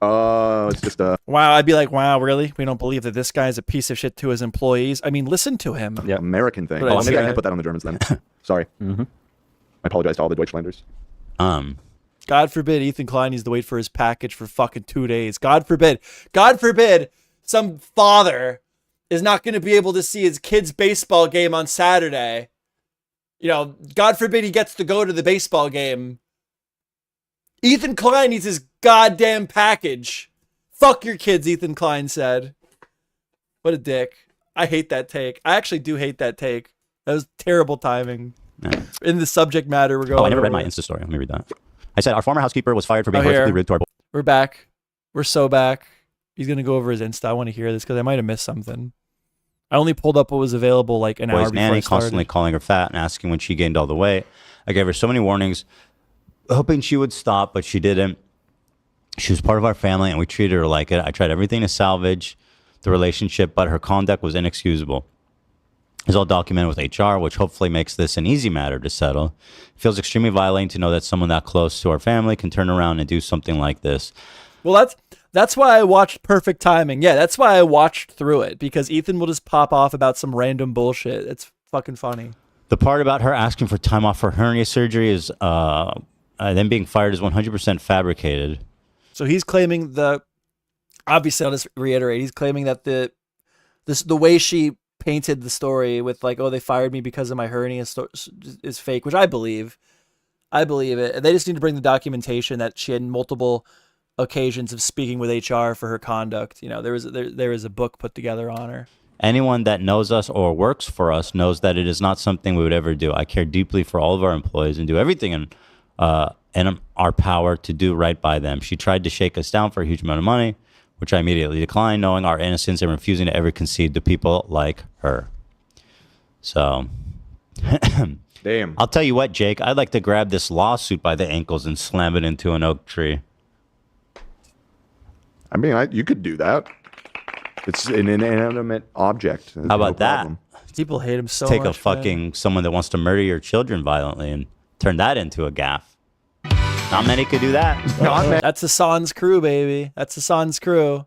Oh, it's just a Wow, I'd be like, wow, really? We don't believe that this guy is a piece of shit to his employees? I mean, listen to him. Yeah. American thing. But Oh, it's, maybe I uh, can't put that on the Germans then. Sorry. I apologize to all the Deutschlanders. God forbid Ethan Klein needs to wait for his package for fucking 2 days. God forbid. God forbid some father is not going to be able to see his kid's baseball game on Saturday. You know, God forbid he gets to go to the baseball game. Ethan Klein needs his goddamn package. Fuck your kids, Ethan Klein said. What a dick. I hate that take. I actually do hate that take. That was terrible timing. In the subject matter we're going Oh, I never read over. my Insta story. Let me read that. I said, our former housekeeper was fired for being Oh, here. horrifically rude to our boys. We're back. We're so back. He's going to go over his Insta. I want to hear this because I might have missed something. I only pulled up what was available like an hour before Nanny I started. constantly calling her fat and asking when she gained all the weight. I gave her so many warnings, hoping she would stop, but she didn't. She was part of our family, and we treated her like it. I tried everything to salvage the relationship, but her conduct was inexcusable. It's all documented with HR, which hopefully makes this an easy matter to settle. It feels extremely violating to know that someone that close to our family can turn around and do something like this. Well, that's why I watched Perfect Timing. Yeah, that's why I watched through it, because Ethan will just pop off about some random bullshit. It's fucking funny. The part about her asking for time off for hernia surgery is then being fired is 100% fabricated. So he's claiming obviously I'll just reiterate, he's claiming that the way she painted the story with like, oh, they fired me because of my hernia is fake, which I believe. I believe it. They just need to bring the documentation that she had multiple occasions of speaking with HR for her conduct. You know, there is a book put together on her. Anyone that knows us or works for us knows that it is not something we would ever do. I care deeply for all of our employees and do everything in our power to do right by them. She tried to shake us down for a huge amount of money, which I immediately declined, knowing our innocence and refusing to ever concede to people like her. So, damn. I'll tell you what, Jake, I'd like to grab this lawsuit by the ankles and slam it into an oak tree. I mean, you could do that. It's an inanimate object. There's How about no problem. that? People hate him so Take much. a fucking someone that wants to murder your children violently and turn that into a gaffe. Not many could do that. That's Hassan's crew, baby. That's Hassan's crew.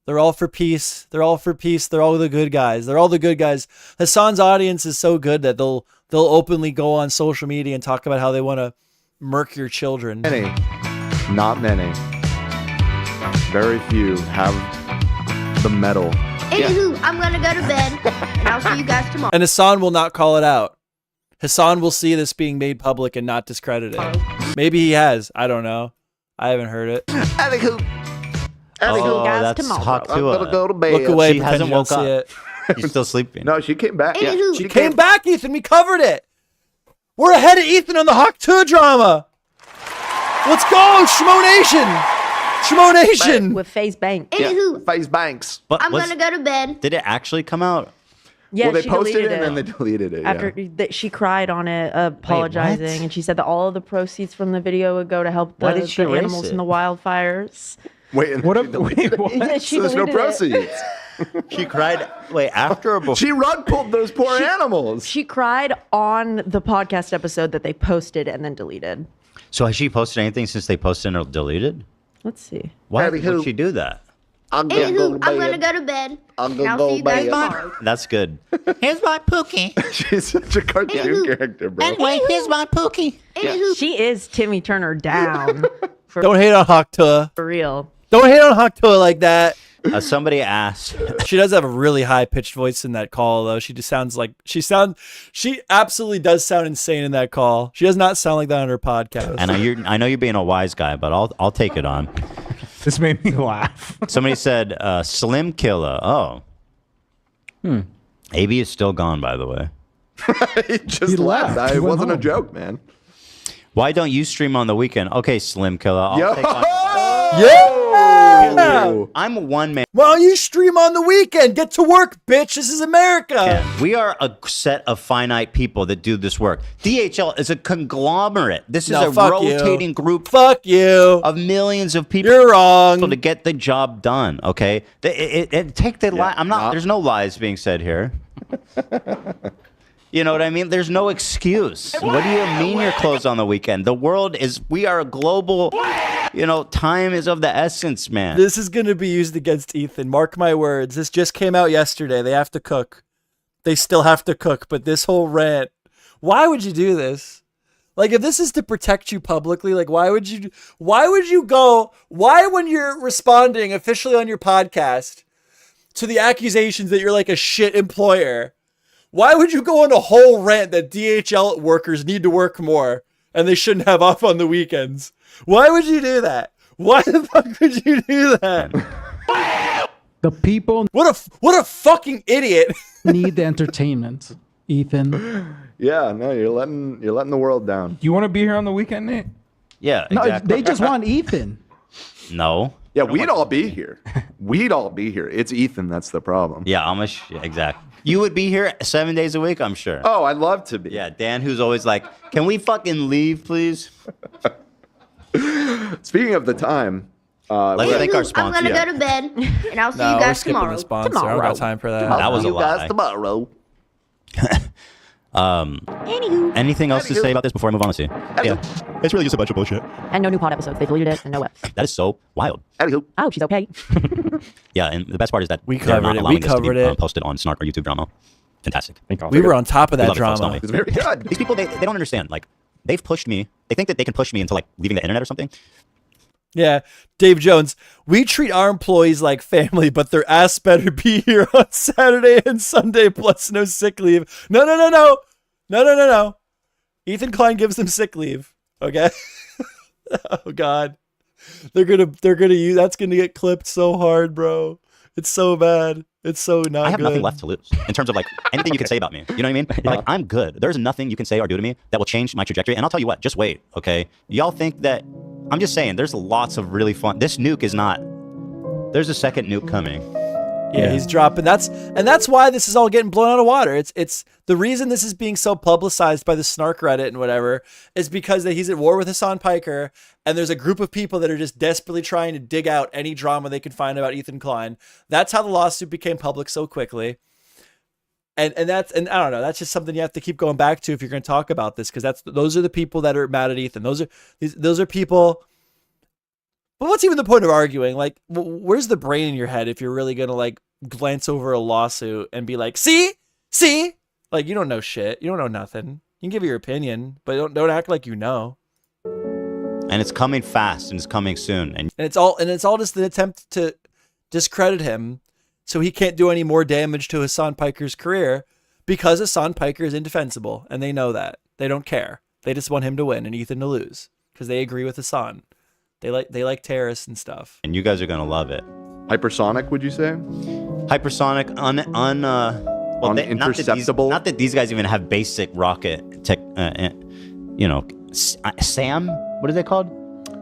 They're all for peace. They're all for peace. They're all the good guys. They're all the good guys. Hassan's audience is so good that they'll openly go on social media and talk about how they want to murk your children. Many, not many. Very few have the metal. Anywho, I'm gonna go to bed, and I'll see you guys tomorrow. And Hassan will not call it out. Hassan will see this being made public and not discredit it. Maybe he has. I don't know. I haven't heard it. Anywho. Oh, that's hot I'm to gonna go to bed. Look away. She pretend hasn't you don't woke see up. it. She's still sleeping. No, she came back. Yeah, She came back, Ethan. We covered it. We're ahead of Ethan on the Hawk 2 drama. Let's go, Schmo Nation. Shmoe Nation. With FaZe Banks. Anywho, FaZe Banks. But I'm gonna go to bed. Did it actually come out? Yeah, Well, they she posted deleted it and then they deleted it. After she cried on it, apologizing, and she said that all of the proceeds from the video would go to help Why the did she erase animals it? in the wildfires. Wait, and What? Wait, what? Yeah, she so there's no deleted it. proceeds. She cried. Wait, after or before? She rug pulled those poor animals. She cried on the podcast episode that they posted and then deleted. So has she posted anything since they posted and deleted? Let's see. Why Anywho. would she do that? Anywho, I'm gonna go to bed. And I'll see you guys tomorrow. That's good. Here's my Pookie. She's such a cartoon Anywho. character, bro. Anyway, here's my Pookie. Anywho, She is Timmy Turner down. Don't hate on Haktua. For real. Don't hate on Haktua like that. Somebody asked. She does have a really high pitched voice in that call, though. She just sounds like she absolutely does sound insane in that call. She does not sound like that on her podcast. And I know you're being a wise guy, but I'll take it on. This made me laugh. Somebody said Slim Killer. Oh. AB is still gone, by the way. He just left. left. He It went wasn't a home. joke, man. Why don't you stream on the weekend? Okay, Slim Killer. I'll take on. Yeah. I'm a one man. Why don't you stream on the weekend? Get to work, bitch. This is America. We are a set of finite people that do this work. DHL is a conglomerate. This is No, a fuck you. rotating group Fuck you. of millions of people. You're wrong. To get the job done. Okay, take the lie. I'm not. There's no lies being said here. You know what I mean? There's no excuse. What do you mean you're closed on the weekend? The world is. We are a global. You know, time is of the essence, man. This is going to be used against Ethan. Mark my words. This just came out yesterday. They have to cook. They still have to cook. But this whole rant, why would you do this? Like, if this is to protect you publicly, like, why would you go, why when you're responding officially on your podcast to the accusations that you're like a shit employer, why would you go on a whole rant that DHL workers need to work more and they shouldn't have off on the weekends? Why would you do that? Why the fuck would you do that? The people What a fucking idiot. need the entertainment, Ethan. Yeah, no, you're letting the world down. You want to be here on the weekend, Nate? Yeah, No, exactly. they just want Ethan. No. Yeah, we'd all be here. We'd all be here. It's Ethan that's the problem. Yeah, exactly. You would be here 7 days a week, I'm sure. Oh, I'd love to be. Yeah, Dan, who's always like, can we fucking leave, please? Speaking of the time, Let's thank our I'm sponsor. gonna go to bed, and I'll see No, you we're guys skipping tomorrow. the sponsor. I don't got time for that. That was a you guys lie. tomorrow. Anywho. Anything else to say about this before I move on? Let's see. Yeah, it's really just a bunch of bullshit. And no new pod episodes. They deleted it and no webs. That is so wild. Oh, she's okay. Yeah, and the best part is that We they're covered not it. allowing We this to be covered it. posted on Snark or YouTube drama. Fantastic. We were on top of We that love it, folks, drama. don't we? It's very good. These people, they don't understand. Like, they've pushed me. They think that they can push me into like leaving the internet or something. Yeah, Dave Jones. We treat our employees like family, but their ass better be here on Saturday and Sunday, plus no sick leave. No. Ethan Klein gives them sick leave. Okay. Oh God, they're gonna use. That's gonna get clipped so hard, bro. It's so bad. It's so not. I have good. nothing left to lose in terms of like anything you can say about me. You know what I mean? Like, I'm good. There's nothing you can say or do to me that will change my trajectory. And I'll tell you what, just wait, okay? Y'all think that, I'm just saying, there's lots of really fun. This nuke is not, there's a second nuke coming. Yeah, he's dropping. That's why this is all getting blown out of water. It's the reason this is being so publicized by the Snark Reddit and whatever is because that he's at war with Hassan Piker, and there's a group of people that are just desperately trying to dig out any drama they can find about Ethan Klein. That's how the lawsuit became public so quickly. And I don't know. That's just something you have to keep going back to if you're going to talk about this, because those are the people that are mad at Ethan. Those are people. But what's even the point of arguing? Like, where's the brain in your head if you're really going to like glance over a lawsuit and be like, see, like, you don't know shit. You don't know nothing. You can give your opinion, but don't act like you know. And it's coming fast and it's coming soon. And it's all just an attempt to discredit him so he can't do any more damage to Hassan Piker's career, because Hassan Piker is indefensible and they know that. They don't care. They just want him to win and Ethan to lose because they agree with Hassan. They like terrorists and stuff. you guys are gonna love it. Hypersonic, would you say? Hypersonic, Interceptable. Not that these guys even have basic rocket tech. SAM. What are they called?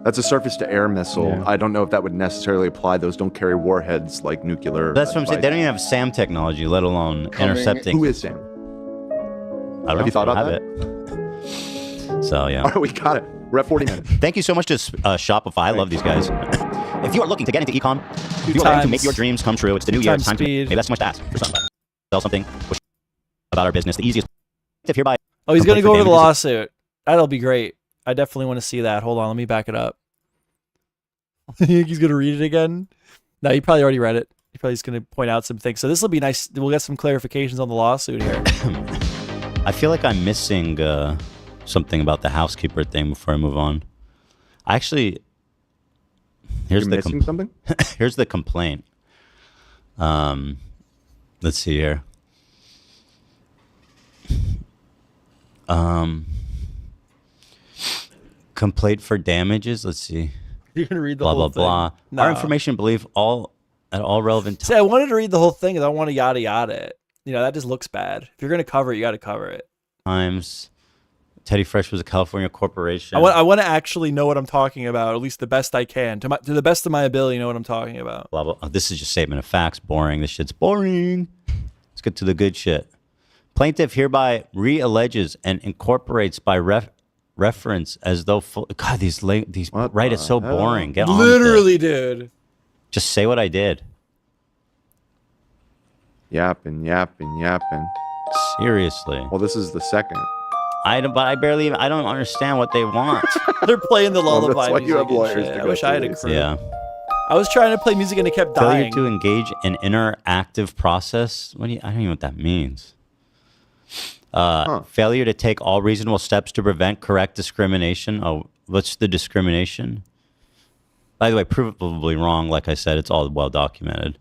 That's a surface-to-air missile. Yeah. I don't know if that would necessarily apply. Those don't carry warheads like nuclear. That's what I'm saying. They don't even have SAM technology, let alone intercepting. Who is Sam? I don't Have know. you thought I don't about have it. So, yeah. All right, we got it. We're at 40 minutes. Thank you so much to Shopify. I love these guys. If you are looking to get into e-com, if you are looking to make your dreams come true, it's the new year. It's time to maybe that's too much to ask for something. Sell something about our business. The easiest tip hereby. Oh, he's going to go over the lawsuit. That'll be great. I definitely want to see that. Hold on, let me back it up. You think he's going to read it again? No, he probably already read it. He probably is going to point out some things. So this will be nice. We'll get some clarifications on the lawsuit here. I feel like I'm missing something about the housekeeper thing before I move on. Actually, here's You're the missing something? Here's the complaint. Let's see here. Complaint for damages. Let's see. You're gonna read the blah whole blah thing. blah. Our No. information believe at all relevant See, I wanted to read the whole thing, and I don't want to yada yada it. You know, that just looks bad. If you're gonna cover it, you got to cover it. times. Teddy Fresh was a California corporation. I want to actually know what I'm talking about, at least the best I can, to the best of my ability, know what I'm talking about. Blah, blah. Oh, this is just statement of facts. Boring. This shit's boring. Let's get to the good shit. Plaintiff hereby re-alleges and incorporates by reference as though God, these right, it's so boring. Get on with it. Literally, dude. Just say what I did. Yapping. Seriously. Well, this is the second. I don't understand what they want. They're playing the lullaby that's why music you have and lawyers shit. to I go wish I had a through crew. Yeah. I was trying to play music and it kept Failure dying. to engage in interactive process. I don't even know what that means. Failure to take all reasonable steps to prevent correct discrimination. Oh, what's the discrimination? By the way, provably wrong. Like I said, it's all well documented.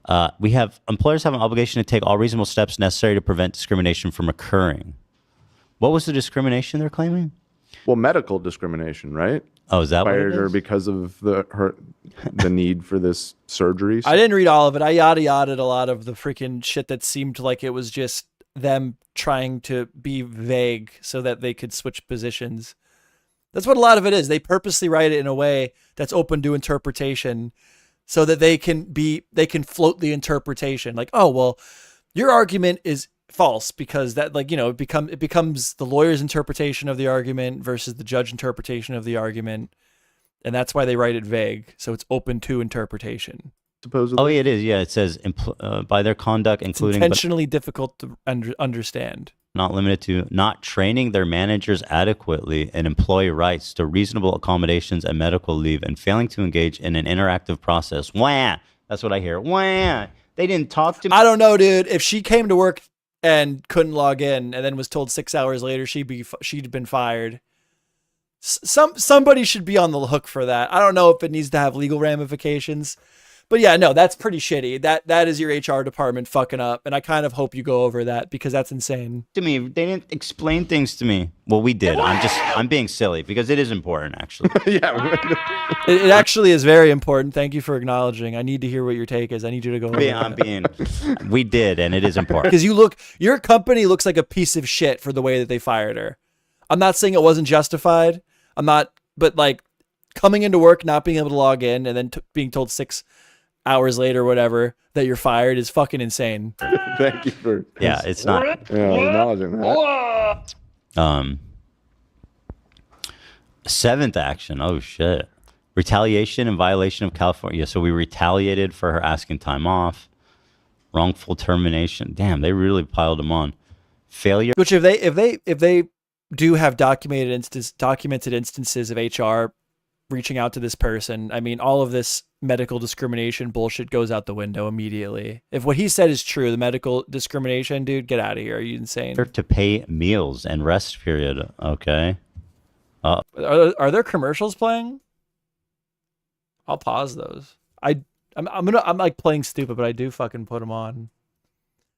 Employers have an obligation to take all reasonable steps necessary to prevent discrimination from occurring. What was the discrimination they're claiming? Well, medical discrimination, right? Oh, is that Fired what it her is? because of the need for this surgery. I didn't read all of it. I yada yada a lot of the freaking shit that seemed like it was just them trying to be vague so that they could switch positions. That's what a lot of it is. They purposely write it in a way that's open to interpretation so that they can float the interpretation. Like, oh, well, your argument is false because that, like, you know, it becomes the lawyer's interpretation of the argument versus the judge interpretation of the argument. And that's why they write it vague. So it's open to interpretation. Supposedly. Oh, yeah, it is. Yeah, it says by their conduct, including It's intentionally difficult to understand. Not limited to not training their managers adequately in employee rights to reasonable accommodations and medical leave and failing to engage in an interactive process. Wah! That's what I hear. Wah! They didn't talk to me. I don't know, dude. If she came to work and couldn't log in and then was told 6 hours later she'd been fired, somebody should be on the hook for that. I don't know if it needs to have legal ramifications. But yeah, no, that's pretty shitty. That is your HR department fucking up, and I kind of hope you go over that because that's insane. To me, they didn't explain things to me. Well, we did. I'm being silly because it is important, actually. Yeah, it actually is very important. Thank you for acknowledging. I need to hear what your take is. I need you to go over that. We did, and it is important. Because your company looks like a piece of shit for the way that they fired her. I'm not saying it wasn't justified. But like coming into work, not being able to log in, and then being told 6 hours later, whatever, that you're fired is fucking insane. Thank you for it's not acknowledging that. Seventh action. Oh shit. Retaliation in violation of California. So we retaliated for her asking time off. Wrongful termination. Damn, they really piled them on. Failure. Which if they do have documented instances of HR reaching out to this person, I mean, all of this medical discrimination bullshit goes out the window immediately. If what he said is true, the medical discrimination, dude, get out of here. Are you insane? To pay meals and rest period. Okay. Are there commercials playing? I'll pause those. I'm like playing stupid, but I do fucking put them on.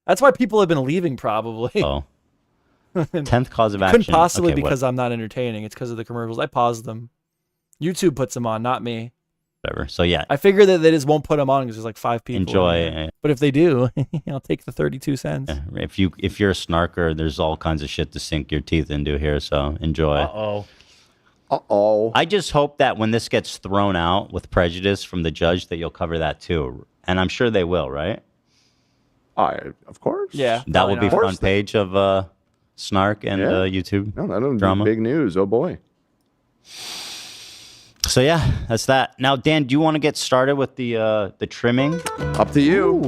That's why people have been leaving probably. Oh. 10th cause of action. Couldn't possibly because I'm not entertaining. It's because of the commercials. I paused them. YouTube puts them on, not me. Whatever. So yeah. I figure that they just won't put them on because there's like 5 people. Enjoy. But if they do, I'll take the 32 cents. If you're a snarker, there's all kinds of shit to sink your teeth into here. So enjoy. Uh-oh. I just hope that when this gets thrown out with prejudice from the judge, that you'll cover that too. And I'm sure they will, right? Of course. Yeah. That will be Of course front page of Snark and Yeah. YouTube No, that'll drama. be big news. Oh boy. So yeah, that's that. Now, Dan, do you want to get started with the trimming? Up to you.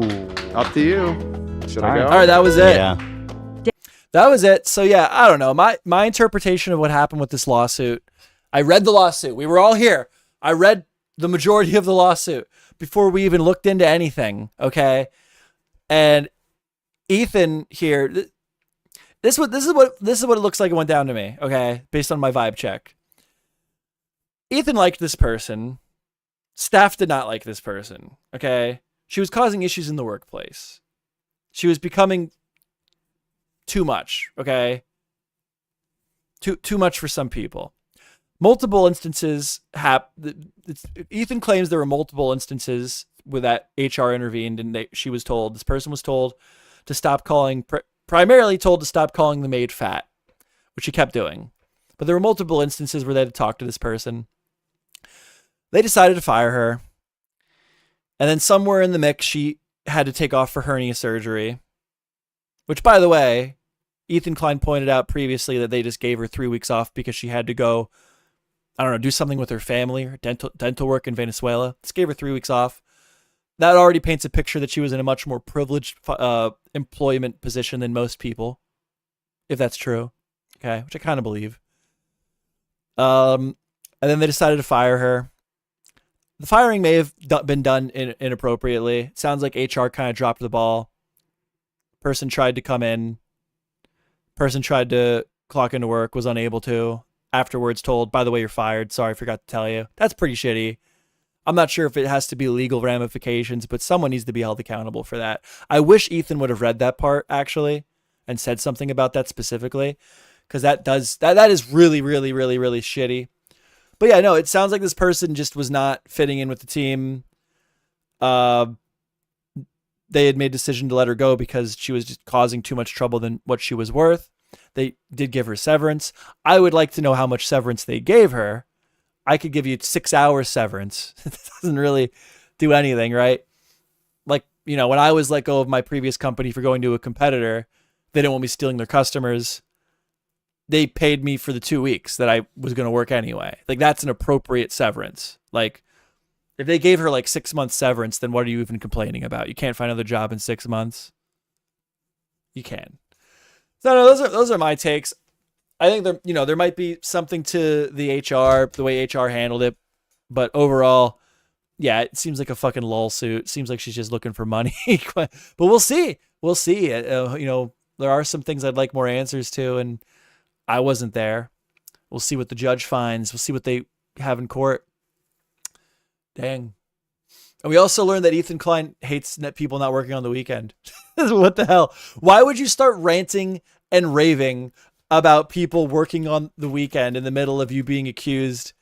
Up to you. Should I go? All right, that was it. Yeah. That was it. So yeah, I don't know. My interpretation of what happened with this lawsuit. I read the lawsuit. We were all here. I read the majority of the lawsuit before we even looked into anything. Okay, and Ethan here. This is what it looks like it went down to me. Okay, based on my vibe check. Ethan liked this person. Staff did not like this person. Okay, she was causing issues in the workplace. She was becoming too much. Okay, too much for some people. Multiple instances Ethan claims there were multiple instances where that HR intervened, and this person was told to stop calling, primarily told to stop calling the maid fat, which she kept doing. But there were multiple instances where they had to talk to this person. They decided to fire her. And then somewhere in the mix, she had to take off for hernia surgery, which, by the way, Ethan Klein pointed out previously that they just gave her 3 weeks off because she had to go, I don't know, do something with her family, her dental work in Venezuela. Just gave her 3 weeks off. That already paints a picture that she was in a much more privileged employment position than most people, if that's true. Okay, which I kind of believe. And then they decided to fire her. The firing may have been done inappropriately. It sounds like HR kind of dropped the ball. Person tried to come in. Person tried to clock into work, was unable to. Afterwards told, by the way, you're fired. Sorry, forgot to tell you. That's pretty shitty. I'm not sure if it has to be legal ramifications, but someone needs to be held accountable for that. I wish Ethan would have read that part, actually, and said something about that specifically, because that is really, really, really, really shitty. But yeah, no, it sounds like this person just was not fitting in with the team. They had made a decision to let her go because she was just causing too much trouble than what she was worth. They did give her severance. I would like to know how much severance they gave her. I could give you 6 hours severance. It doesn't really do anything, right? Like, when I was let go of my previous company for going to a competitor, they didn't want me stealing their customers. They paid me for the 2 weeks that I was going to work anyway. Like, that's an appropriate severance. Like, if they gave her like 6 months severance, then what are you even complaining about? You can't find another job in 6 months. You can. So no, those are my takes. I think there might be something to the way HR handled it, but overall, yeah, it seems like a fucking lawsuit. Seems like she's just looking for money. But we'll see. We'll see. There are some things I'd like more answers to, and I wasn't there. We'll see what the judge finds. We'll see what they have in court. Dang. And we also learned that Ethan Klein hates people not working on the weekend. What the hell? Why would you start ranting and raving about people working on the weekend in the middle of you being accused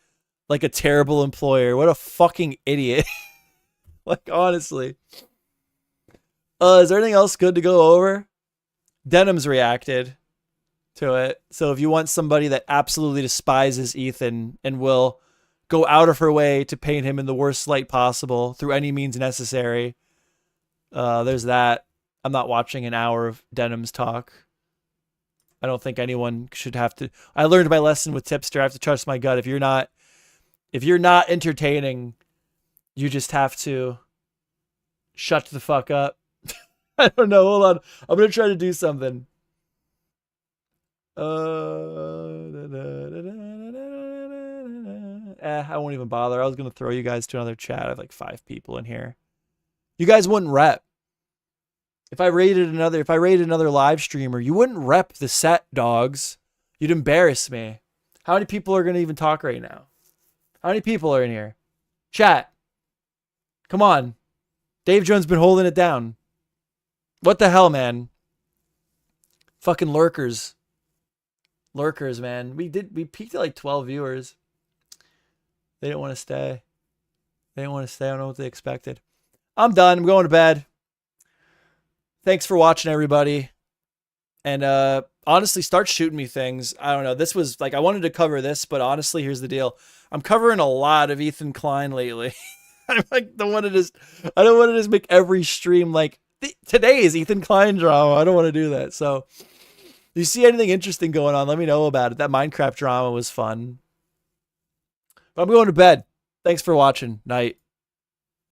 like a terrible employer? What a fucking idiot. Like, honestly. Is there anything else good to go over? Denim's reacted to it. So if you want somebody that absolutely despises Ethan and will go out of her way to paint him in the worst light possible through any means necessary, there's that. I'm not watching an hour of Denim's talk. I don't think anyone should have to. I learned my lesson with Tipster. I have to trust my gut. If you're not entertaining, you just have to shut the fuck up. I don't know. Hold on. I'm going to try to do something. I won't even bother. I was going to throw you guys to another chat. I have like 5 people in here. You guys wouldn't rep. If I rated another live streamer, you wouldn't rep the set, dogs. You'd embarrass me. How many people are going to even talk right now? How many people are in here? Chat. Come on. Dave Jones been holding it down. What the hell, man? Fucking lurkers. Lurkers, man. We peaked at like 12 viewers. They didn't want to stay. I don't know what they expected. I'm done. I'm going to bed. Thanks for watching, everybody. And honestly, start shooting me things. I don't know. This was like, I wanted to cover this, but honestly, here's the deal. I'm covering a lot of Ethan Klein lately. I'm like, I don't want to just make every stream like today is Ethan Klein drama. I don't want to do that. So if you see anything interesting going on, let me know about it. That Minecraft drama was fun. But I'm going to bed. Thanks for watching. Night.